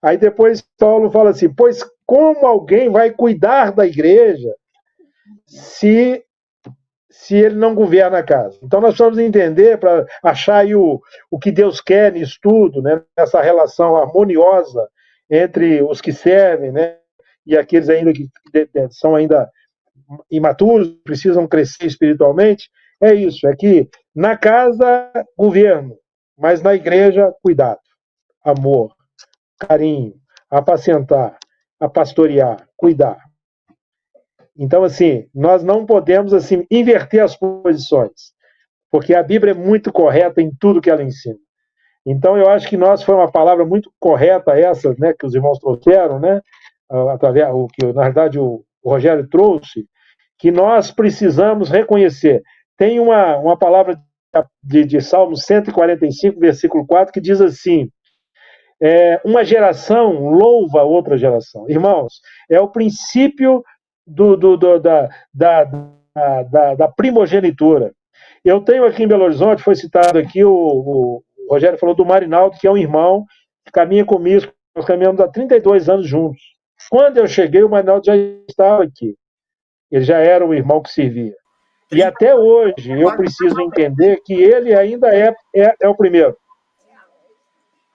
Aí depois Paulo fala assim, pois como alguém vai cuidar da igreja se ele não governa a casa? Então nós precisamos entender, para achar aí o que Deus quer nisso tudo, né? Nessa relação harmoniosa entre os que servem, né? E aqueles ainda que são ainda imaturos, precisam crescer espiritualmente, é isso, é que na casa, governo, mas na igreja, cuidado, amor, carinho, apacentar, pastorear, cuidar. Então, assim, nós não podemos, assim, inverter as posições, porque a Bíblia é muito correta em tudo que ela ensina. Então, eu acho que foi uma palavra muito correta essa, né, que os irmãos trouxeram, né, através o que, na verdade, o Rogério trouxe, que nós precisamos reconhecer. Tem uma palavra de Salmo 145, versículo 4, que diz assim: uma geração louva a outra geração. Irmãos, é o princípio da primogenitura. Eu tenho aqui em Belo Horizonte, foi citado aqui, o Rogério falou do Marinaldo, que é um irmão que caminha comigo, nós caminhamos há 32 anos juntos. Quando eu cheguei, o Marinaldo já estava aqui. Ele já era o irmão que servia. E até hoje eu preciso entender que ele ainda é o primeiro.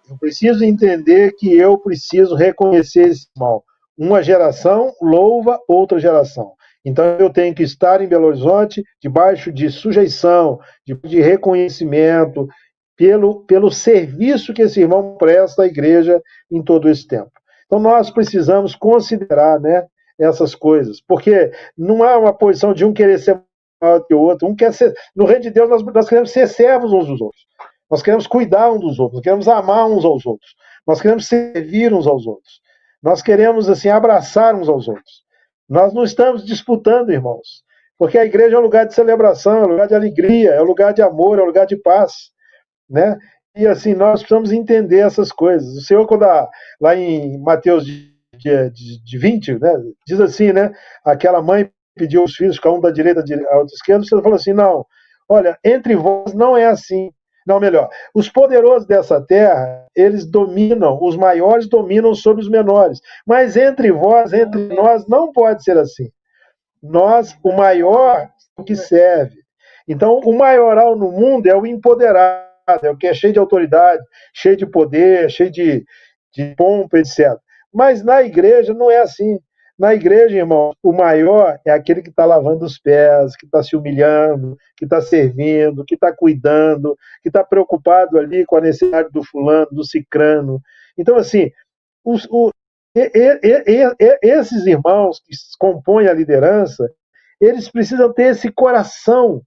Eu preciso entender que eu preciso reconhecer esse irmão. Uma geração louva outra geração. Então eu tenho que estar em Belo Horizonte debaixo de sujeição, de reconhecimento, pelo serviço que esse irmão presta à igreja em todo esse tempo. Então nós precisamos considerar, né, essas coisas, porque não há uma posição de um querer ser maior que o outro. Um quer ser, no reino de Deus nós queremos ser servos uns dos outros. Nós queremos cuidar uns dos outros, nós queremos amar uns aos outros, nós queremos servir uns aos outros, nós queremos assim abraçar uns aos outros. Nós não estamos disputando, irmãos, porque a igreja é um lugar de celebração, é um lugar de alegria, é um lugar de amor, é um lugar de paz, né? E assim, nós precisamos entender essas coisas. O Senhor, quando lá em Mateus de 20, né, diz assim, né? Aquela mãe pediu aos filhos, cada um da direita à esquerda, o Senhor falou assim: não, olha, entre vós não é assim. Não, melhor, os poderosos dessa terra, eles dominam, os maiores dominam sobre os menores. Mas entre vós, entre nós, não pode ser assim. Nós, o maior, é o que serve. Então, o maioral no mundo é o empoderado, é o que é cheio de autoridade, cheio de poder, cheio de pompa, etc. Mas na igreja não é assim. Na igreja, irmão, o maior é aquele que está lavando os pés, que está se humilhando, que está servindo, que está cuidando, que está preocupado ali com a necessidade do fulano, do cicrano. Então, assim, esses irmãos que compõem a liderança, eles precisam ter esse coração,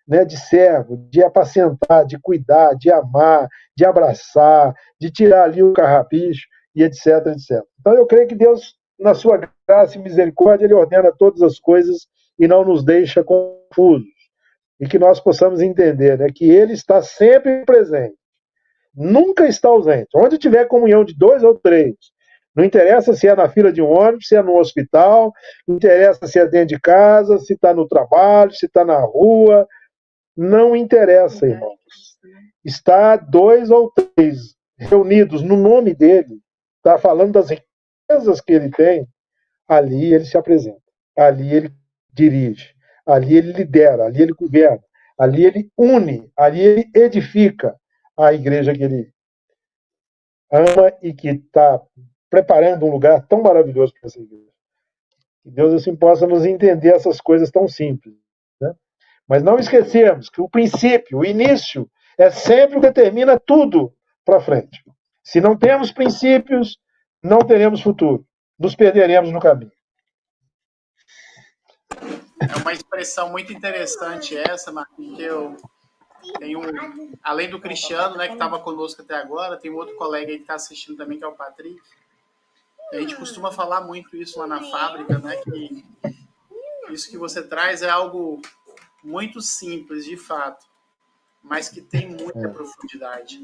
né, de servo, de apacentar, de cuidar, de amar, de abraçar, de tirar ali o carrapicho e etc, etc. Então, eu creio que Deus, na sua graça e misericórdia, Ele ordena todas as coisas e não nos deixa confusos. E que nós possamos entender, né, que Ele está sempre presente, nunca está ausente. Onde tiver comunhão de 2 ou 3, não interessa se é na fila de um ônibus, se é no hospital, não interessa se é dentro de casa, se está no trabalho, se está na rua, não interessa, irmãos. Está 2 ou 3 reunidos no nome dEle, está falando das riquezas que Ele tem, ali Ele se apresenta, ali Ele dirige, ali Ele lidera, ali Ele governa, ali Ele une, ali Ele edifica a igreja que Ele ama e que está preparando um lugar tão maravilhoso para essa igreja. Que Deus assim possa nos entender essas coisas tão simples, né? Mas não esquecemos que o princípio, o início, é sempre o que determina tudo para frente. Se não temos princípios, não teremos futuro. Nos perderemos no caminho. É uma expressão muito interessante essa, Marquinhos, que eu tenho, além do Cristiano, né, que estava conosco até agora, tem um outro colega aí que está assistindo também, que é o Patrick. A gente costuma falar muito isso lá na fábrica, né, que isso que você traz é algo muito simples, de fato, mas que tem muita profundidade,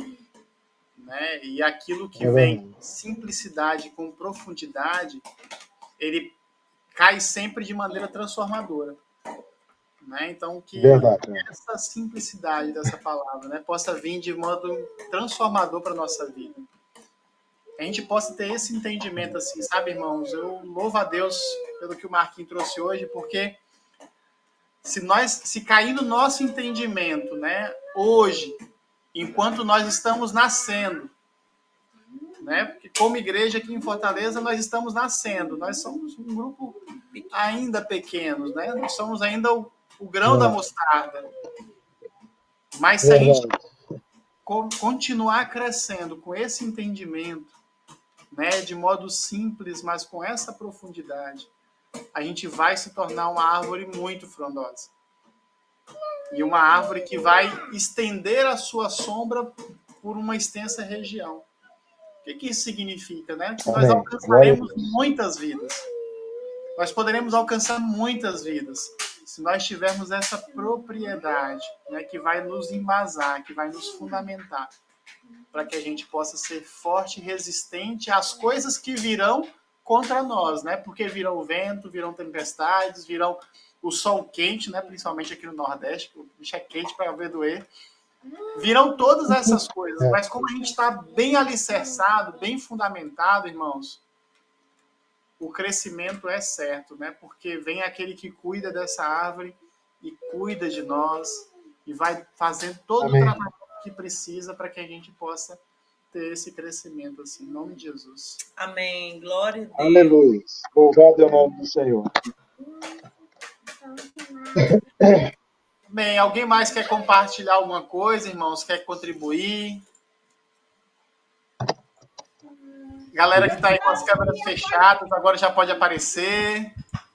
né? E aquilo que vem simplicidade com profundidade, ele cai sempre de maneira transformadora, né? Então que essa simplicidade dessa palavra, né, possa vir de modo transformador para nossa vida. A gente possa ter esse entendimento assim, sabe, irmãos? Eu louvo a Deus pelo que o Marquinhos trouxe hoje, porque se cair no nosso entendimento, né, hoje, enquanto nós estamos nascendo, né, porque como igreja aqui em Fortaleza nós estamos nascendo, nós somos um grupo ainda pequeno, né, nós somos ainda o grão da mostarda, mas se a gente continuar crescendo com esse entendimento, né, de modo simples, mas com essa profundidade, a gente vai se tornar uma árvore muito frondosa. E uma árvore que vai estender a sua sombra por uma extensa região. O que isso significa, né? Que nós alcançaremos muitas vidas. Nós poderemos alcançar muitas vidas. se nós tivermos essa propriedade, né, que vai nos embasar, que vai nos fundamentar, para que a gente possa ser forte e resistente às coisas que virão contra nós, né? Porque virão o vento, virão tempestades, virão o sol quente, né? Principalmente aqui no Nordeste, que o bicho é quente para ver doer. Virão todas essas coisas, mas como a gente está bem alicerçado, bem fundamentado, irmãos, o crescimento é certo, né? Porque vem aquele que cuida dessa árvore e cuida de nós e vai fazendo todo o trabalho que precisa para que a gente possa ter esse crescimento, assim, em nome de Jesus. Amém. Glória a Deus. Aleluia. Louvado é o nome do Senhor. Bem, alguém mais quer compartilhar alguma coisa, irmãos? Quer contribuir? Galera que está aí com as câmeras fechadas, agora já pode aparecer.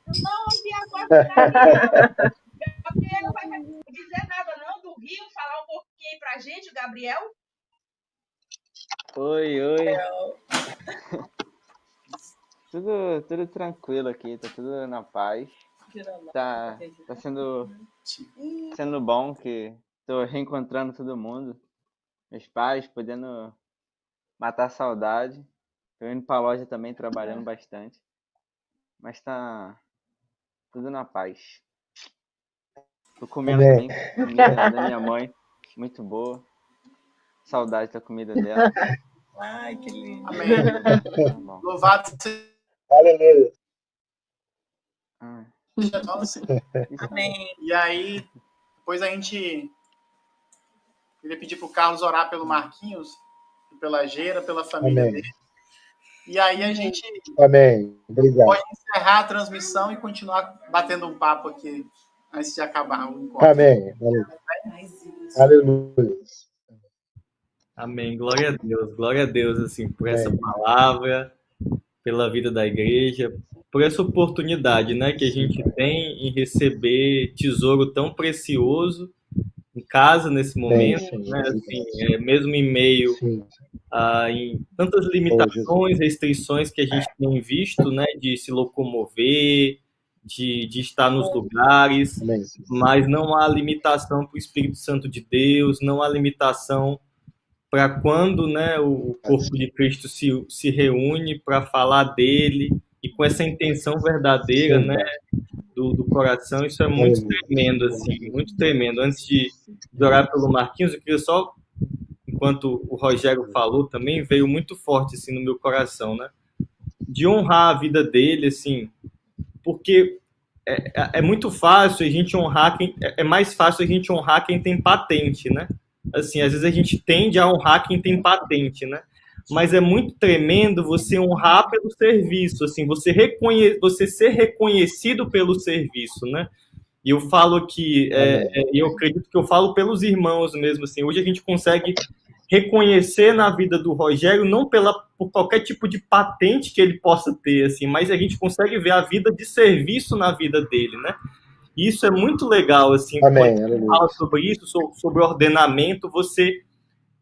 Não ouvi agora. Gabriel não vai dizer nada não do Rio, falar um pouquinho pra gente, o Gabriel. Oi. Tudo tranquilo aqui, tá tudo na paz. Tá sendo bom que tô reencontrando todo mundo. Meus pais, podendo matar a saudade. Tô indo pra loja também, trabalhando bastante. Mas tá tudo na paz. Tô comendo também comida da minha mãe, muito boa. Saudade da comida dela. Ai, que lindo. Amém. Louvado seja Aleluia. Deus. Amém. E aí, depois a gente queria pedir para o Carlos orar pelo Marquinhos, pela Geira, pela família Amém. dele. E aí a gente Amém. Obrigado. pode encerrar a transmissão e continuar batendo um papo aqui antes de acabar o encontro. Amém. Aleluia. Amém. Glória a Deus, assim, por essa palavra, pela vida da igreja, por essa oportunidade, né, que a gente tem em receber tesouro tão precioso em casa nesse momento, Sim, né, assim, mesmo em meio em tantas limitações, restrições que a gente tem visto, né, de se locomover, de estar nos lugares, mas não há limitação para o Espírito Santo de Deus, não há limitação para quando, né, o corpo de Cristo se reúne para falar dele e com essa intenção verdadeira, né, do coração. Isso é muito tremendo, assim, muito tremendo. Antes de orar pelo Marquinhos, eu queria só, enquanto o Rogério falou, também veio muito forte assim no meu coração, né, de honrar a vida dele, assim, porque é muito fácil a gente honrar é mais fácil a gente honrar quem tem patente, né? Assim, às vezes a gente tende a honrar quem tem patente, né? Mas é muito tremendo você honrar pelo serviço, assim, você ser reconhecido pelo serviço, né? E eu falo que, eu acredito que eu falo pelos irmãos mesmo, assim, hoje a gente consegue reconhecer na vida do Rogério, não por qualquer tipo de patente que ele possa ter, assim, mas a gente consegue ver a vida de serviço na vida dele, né? E isso é muito legal, assim, quando a gente fala sobre isso, sobre ordenamento, você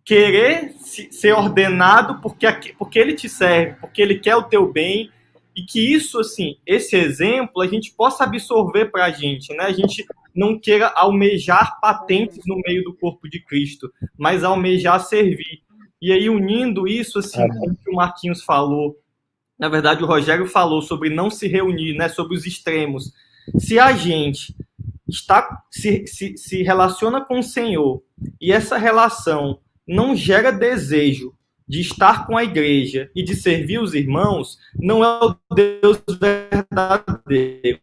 querer ser ordenado porque ele te serve, porque ele quer o teu bem, e que isso, assim, esse exemplo, a gente possa absorver para a gente, né? A gente não queira almejar patentes no meio do corpo de Cristo, mas almejar servir. E aí, unindo isso, assim, como que o Marquinhos falou, na verdade, o Rogério falou sobre não se reunir, né? Sobre os extremos. Se a gente se relaciona com o Senhor e essa relação não gera desejo de estar com a igreja e de servir os irmãos, não é o Deus verdadeiro.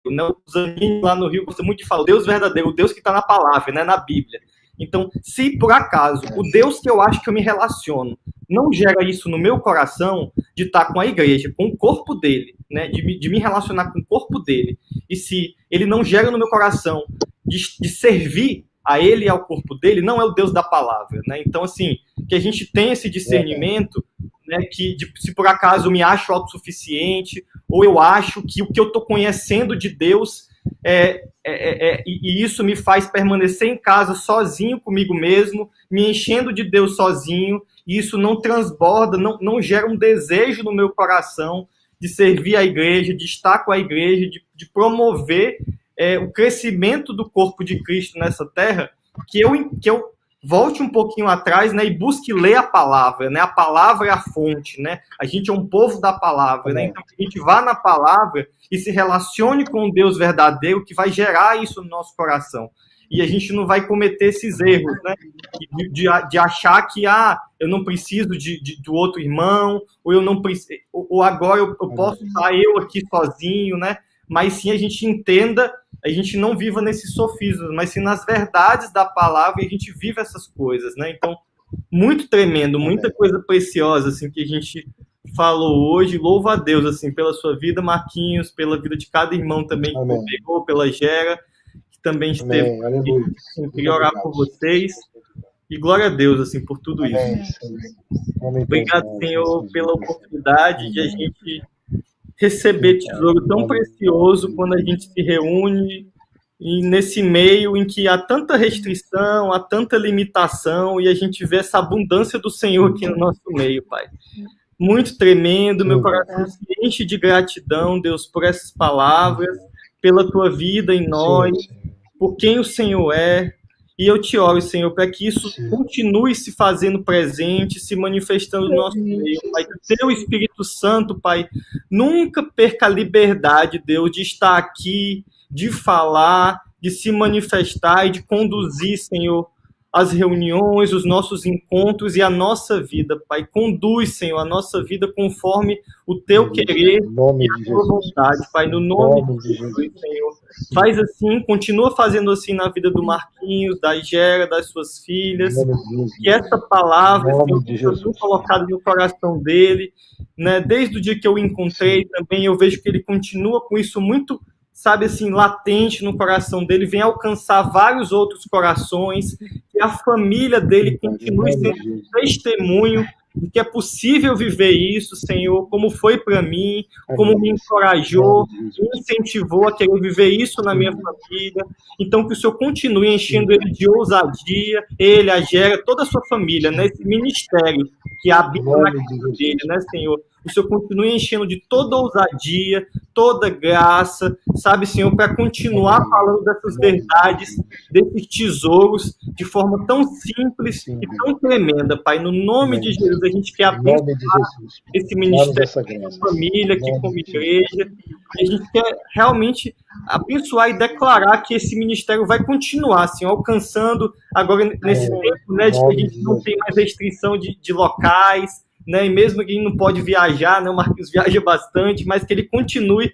Não, os aninhos lá no Rio gostam muito de falar, o Deus verdadeiro, o Deus que está na palavra, né, na Bíblia. Então, se por acaso o Deus que eu acho que eu me relaciono não gera isso no meu coração, de estar com a igreja, com o corpo dele, né, de me relacionar com o corpo dele, e se ele não gera no meu coração de servir a ele e ao corpo dele, não é o Deus da palavra, né? Então, assim, que a gente tenha esse discernimento, né, se por acaso eu me acho autossuficiente, ou eu acho que o que eu estou conhecendo de Deus e isso me faz permanecer em casa sozinho comigo mesmo, me enchendo de Deus sozinho, e isso não transborda, não gera um desejo no meu coração de servir a igreja, de estar com a igreja, de promover o crescimento do corpo de Cristo nessa terra, que eu volte um pouquinho atrás, né, e busque ler a palavra, né? A palavra é a fonte, né? A gente é um povo da palavra, né? Então, que a gente vá na palavra e se relacione com o Deus verdadeiro, que vai gerar isso no nosso coração. E a gente não vai cometer esses erros, né? De achar que, eu não preciso do outro irmão, ou eu não preciso, ou agora eu posso estar eu aqui sozinho, né? Mas sim a gente entenda, a gente não viva nesses sofismas, mas sim nas verdades da palavra, e a gente vive essas coisas, né? Então, muito tremendo, muita coisa preciosa, assim, que a gente falou hoje. Louvo a Deus, assim, pela sua vida, Marquinhos, pela vida de cada irmão também que congregou, pela Gera, que também esteve aqui. Assim, queria orar por vocês, e glória a Deus, assim, por tudo isso. Obrigado, Senhor, pela oportunidade de a gente receber tesouro tão precioso quando a gente se reúne e nesse meio em que há tanta restrição, há tanta limitação, e a gente vê essa abundância do Senhor aqui no nosso meio, Pai. Muito tremendo, meu coração se enche de gratidão, Deus, por essas palavras, pela tua vida em nós, por quem o Senhor é. E eu te oro, Senhor, para que isso continue se fazendo presente, se manifestando no nosso meio, Pai. Que o teu Espírito Santo, Pai, nunca perca a liberdade, Deus, de estar aqui, de falar, de se manifestar e de conduzir, Senhor, as reuniões, os nossos encontros e a nossa vida, Pai. Conduz, Senhor, a nossa vida conforme o teu querer e a tua vontade, Pai, no nome de Jesus, Senhor. Faz assim, continua fazendo assim na vida do Marquinhos, da Gera, das suas filhas, que essa palavra, Senhor, seja colocada no coração dele, né? Desde o dia que eu o encontrei também, eu vejo que ele continua com isso muito, sabe assim, latente no coração dele, vem alcançar vários outros corações, que a família dele continue sendo testemunho de que é possível viver isso, Senhor, como foi para mim, como me encorajou, me incentivou a querer viver isso na minha família. Então, que o Senhor continue enchendo ele de ousadia, ele, a Gera, toda a sua família, né? Esse ministério que habita na casa dele, né, Senhor? O Senhor continue enchendo de toda ousadia, toda graça, sabe, Senhor, para continuar falando dessas verdades, desses tesouros, de forma tão simples e tão tremenda, Pai. No nome de Jesus, a gente quer abençoar esse ministério aqui, família, aqui como igreja. A gente quer realmente abençoar e declarar que esse ministério vai continuar, Senhor, alcançando agora nesse tempo, né, de que a gente não tem mais restrição de locais, né, e mesmo que ele não pode viajar, né, o Marquinhos viaja bastante, mas que ele continue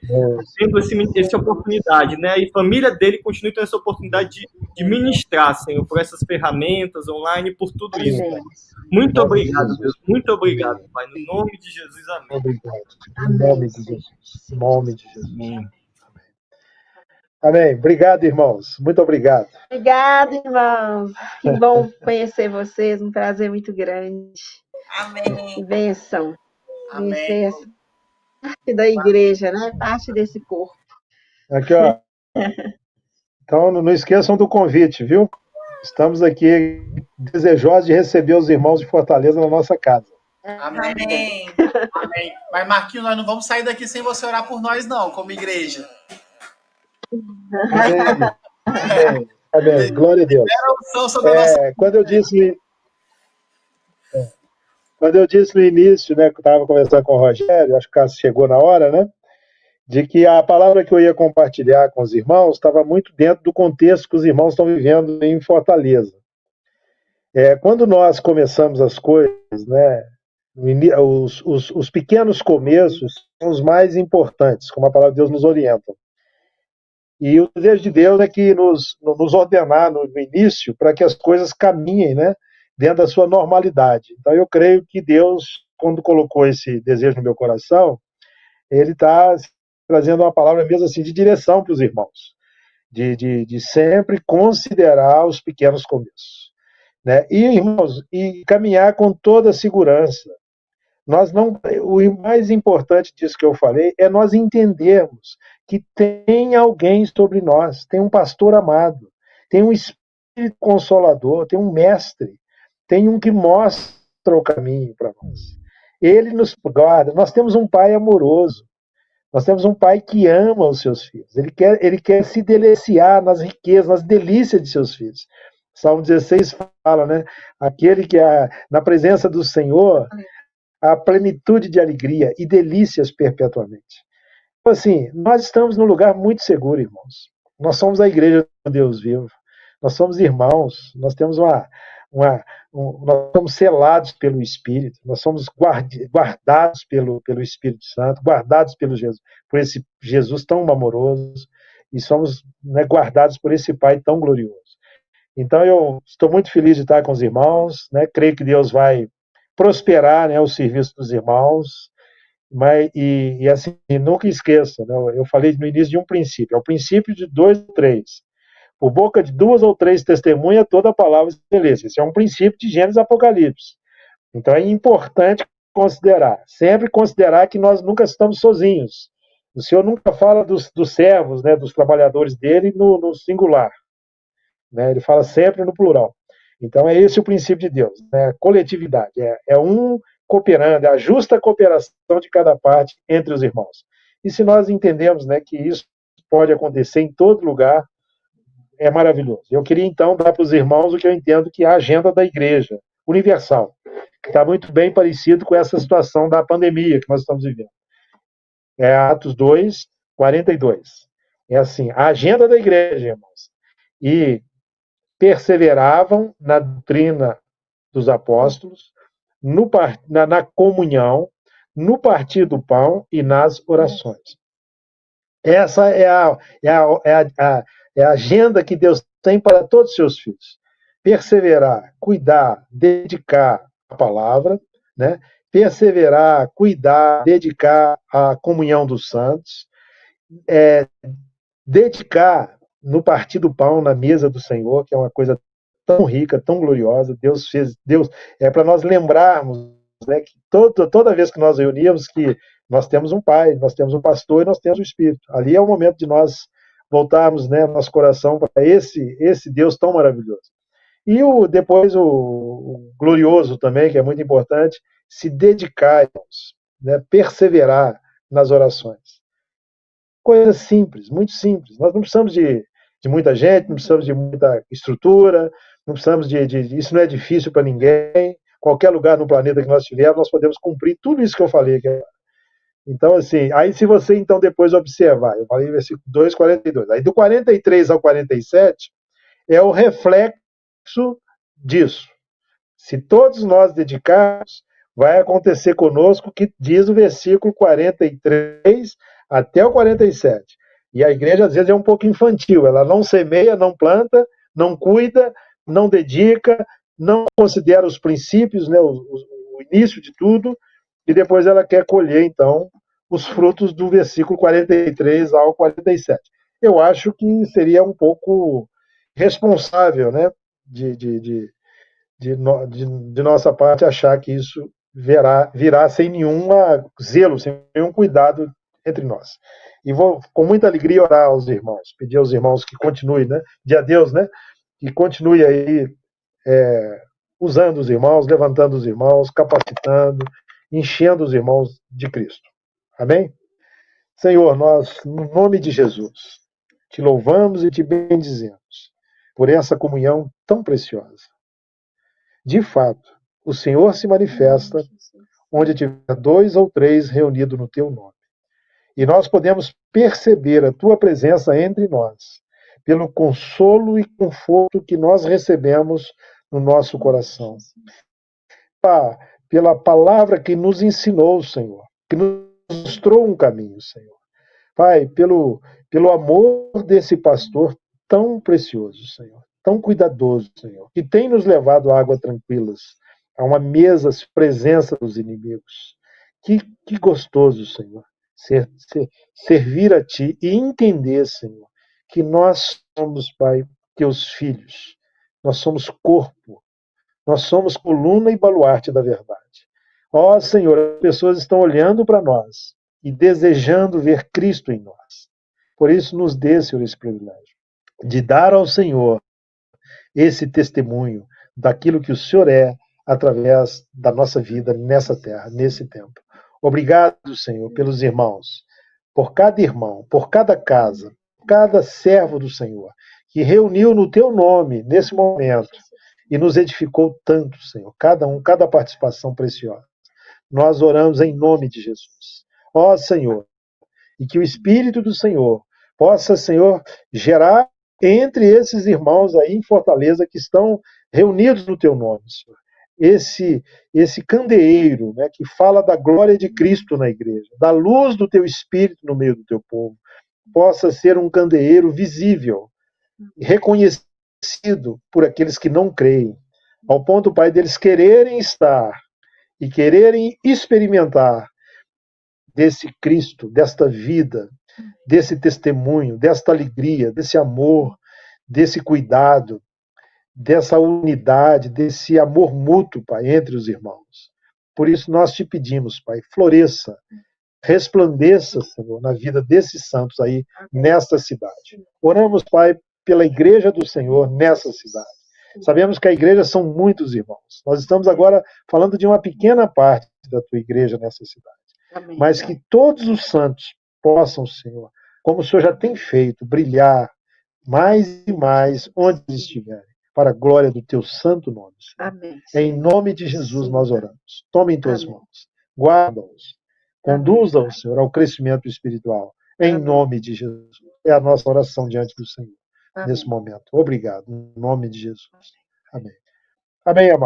tendo essa oportunidade, né, e a família dele continue tendo essa oportunidade de ministrar, Senhor, por essas ferramentas online, por tudo isso. Pai. Muito obrigado, Deus, muito obrigado, Pai, no nome de Jesus, amém. Obrigado. Em nome de Jesus. Em nome de Jesus. Amém. Obrigado, irmãos. Muito obrigado. Obrigada, irmãos. Que bom conhecer vocês, um prazer muito grande. Amém. Que bênção. Amém. Conhecer essa parte da igreja, né? Parte desse corpo. Aqui, ó. Então, não esqueçam do convite, viu? Estamos aqui desejosos de receber os irmãos de Fortaleza na nossa casa. Amém. Amém. Mas, Marquinhos, nós não vamos sair daqui sem você orar por nós, não, como igreja. Amém. Amém. Glória a Deus. Quando eu disse no início, né, que eu estava conversando com o Rogério, acho que o caso chegou na hora, né, de que a palavra que eu ia compartilhar com os irmãos estava muito dentro do contexto que os irmãos estão vivendo em Fortaleza. Quando nós começamos as coisas, né, os pequenos começos são os mais importantes, como a palavra de Deus nos orienta. E o desejo de Deus é que nos ordenar no início para que as coisas caminhem, né, dentro da sua normalidade. Então, eu creio que Deus, quando colocou esse desejo no meu coração, Ele está trazendo uma palavra mesmo assim de direção para os irmãos, de sempre considerar os pequenos começos, né? E, irmãos, e caminhar com toda a segurança. O mais importante disso que eu falei é nós entendermos que tem alguém sobre nós, tem um pastor amado, tem um Espírito Consolador, tem um mestre, tem um que mostra o caminho para nós. Ele nos guarda, nós temos um Pai amoroso. Nós temos um pai que ama os seus filhos. Ele quer se deliciar nas riquezas, nas delícias de seus filhos. Salmo 16 fala, né? Aquele que na presença do Senhor há plenitude de alegria e delícias perpetuamente. Então, assim, nós estamos num lugar muito seguro, irmãos. Nós somos a igreja do Deus vivo. Nós somos irmãos. Nós temos nós somos selados pelo Espírito. Nós somos guardados pelo Espírito Santo, guardados por esse Jesus tão amoroso, e somos, né, guardados por esse Pai tão glorioso. Então, eu estou muito feliz de estar com os irmãos, né? Creio que Deus vai prosperar, né, o serviço dos irmãos, assim, nunca esqueça, né? Eu falei no início de um princípio, é o princípio de 2 ou 3. Por boca de 2 ou 3 testemunha, toda a palavra se estabelece. Esse é um princípio de Gênesis e Apocalipse. Então, é importante sempre considerar que nós nunca estamos sozinhos. O Senhor nunca fala dos servos, né, dos trabalhadores dele no singular, né? Ele fala sempre no plural. Então, é esse o princípio de Deus, né? Coletividade. É um cooperando, é a justa cooperação de cada parte entre os irmãos. E se nós entendemos, né, que isso pode acontecer em todo lugar, é maravilhoso. Eu queria, então, dar para os irmãos o que eu entendo que é a agenda da igreja universal, que está muito bem parecido com essa situação da pandemia que nós estamos vivendo. É Atos 2, 42. É assim, a agenda da igreja, irmãos. E perseveravam na doutrina dos apóstolos, na comunhão, no partir do pão e nas orações. Essa é a agenda que Deus tem para todos os seus filhos. Perseverar, cuidar, dedicar a palavra, né? Perseverar, cuidar, dedicar a comunhão dos santos, dedicar no partir do pão, na mesa do Senhor, que é uma coisa tão rica, tão gloriosa. Deus é para nós lembrarmos, né, que toda vez que nós reunimos, que nós temos um Pai, nós temos um pastor e nós temos o Espírito. Ali é o momento de nós voltarmos, né, nosso coração para esse Deus tão maravilhoso. E depois o glorioso também, que é muito importante, se dedicar, né, perseverar nas orações. Coisa simples, muito simples. Nós não precisamos de muita gente, não precisamos de muita estrutura, não precisamos isso não é difícil para ninguém. Qualquer lugar no planeta que nós estivermos, nós podemos cumprir tudo isso que eu falei. Então, assim, aí se você então depois observar, eu falei versículo 2, 42. Aí do 43 ao 47 é o reflexo disso. Se todos nós dedicarmos, vai acontecer conosco o que diz o versículo 43 até o 47. E a igreja, às vezes, é um pouco infantil. Ela não semeia, não planta, não cuida, não dedica, não considera os princípios, né, o início de tudo, e depois ela quer colher, então, os frutos do versículo 43 ao 47. Eu acho que seria um pouco responsável, né, de nossa parte achar que isso virá sem nenhum zelo, sem nenhum cuidado entre nós. E vou com muita alegria orar aos irmãos, pedir aos irmãos que continuem, né, de a Deus, né, que continue aí usando os irmãos, levantando os irmãos, capacitando, enchendo os irmãos de Cristo. Amém? Senhor, nós, no nome de Jesus, te louvamos e te bendizemos por essa comunhão tão preciosa. De fato, o Senhor se manifesta onde tiver 2 ou 3 reunidos no teu nome. E nós podemos perceber a tua presença entre nós, pelo consolo e conforto que nós recebemos no nosso coração. Pela palavra que nos ensinou, Senhor, que nos mostrou um caminho, Senhor. Pai, pelo amor desse pastor tão precioso, Senhor, tão cuidadoso, Senhor, que tem nos levado a águas tranquilas, a uma mesa, presença dos inimigos. Que gostoso, Senhor, servir a Ti e entender, Senhor, que nós somos, Pai, Teus filhos. Nós somos corpo. Nós somos coluna e baluarte da verdade. Ó, Senhor, as pessoas estão olhando para nós e desejando ver Cristo em nós. Por isso, nos dê, Senhor, esse privilégio de dar ao Senhor esse testemunho daquilo que o Senhor é através da nossa vida nessa terra, nesse tempo. Obrigado, Senhor, pelos irmãos. por cada irmão, por cada casa, por cada servo do Senhor, que reuniu no teu nome nesse momento e nos edificou tanto, Senhor, cada um, cada participação preciosa. Nós oramos em nome de Jesus. Ó Senhor, e que o Espírito do Senhor possa, Senhor, gerar entre esses irmãos aí em Fortaleza que estão reunidos no teu nome, Senhor, esse candeeiro, né, que fala da glória de Cristo na igreja, da luz do teu Espírito no meio do teu povo, possa ser um candeeiro visível, reconhecido por aqueles que não creem, ao ponto, Pai, deles quererem estar e quererem experimentar desse Cristo, desta vida, desse testemunho, desta alegria, desse amor, desse cuidado, dessa unidade, desse amor mútuo, Pai, entre os irmãos. Por isso nós te pedimos, Pai, floresça, resplandeça, Senhor, na vida desses santos aí, nesta cidade. Oramos, Pai, pela igreja do Senhor nessa cidade. Sabemos que a igreja são muitos irmãos. Nós estamos agora falando de uma pequena parte da tua igreja nessa cidade. Amém. Mas que todos os santos possam, Senhor, como o Senhor já tem feito, brilhar mais e mais onde eles estiverem, para a glória do teu santo nome, Senhor. Amém. Em nome de Jesus nós oramos. Toma em tuas mãos, guarda-os, conduza-os, Senhor, ao crescimento espiritual. Em nome de Jesus. É a nossa oração diante do Senhor nesse momento. Obrigado. Em nome de Jesus. Amém. Amém, amado.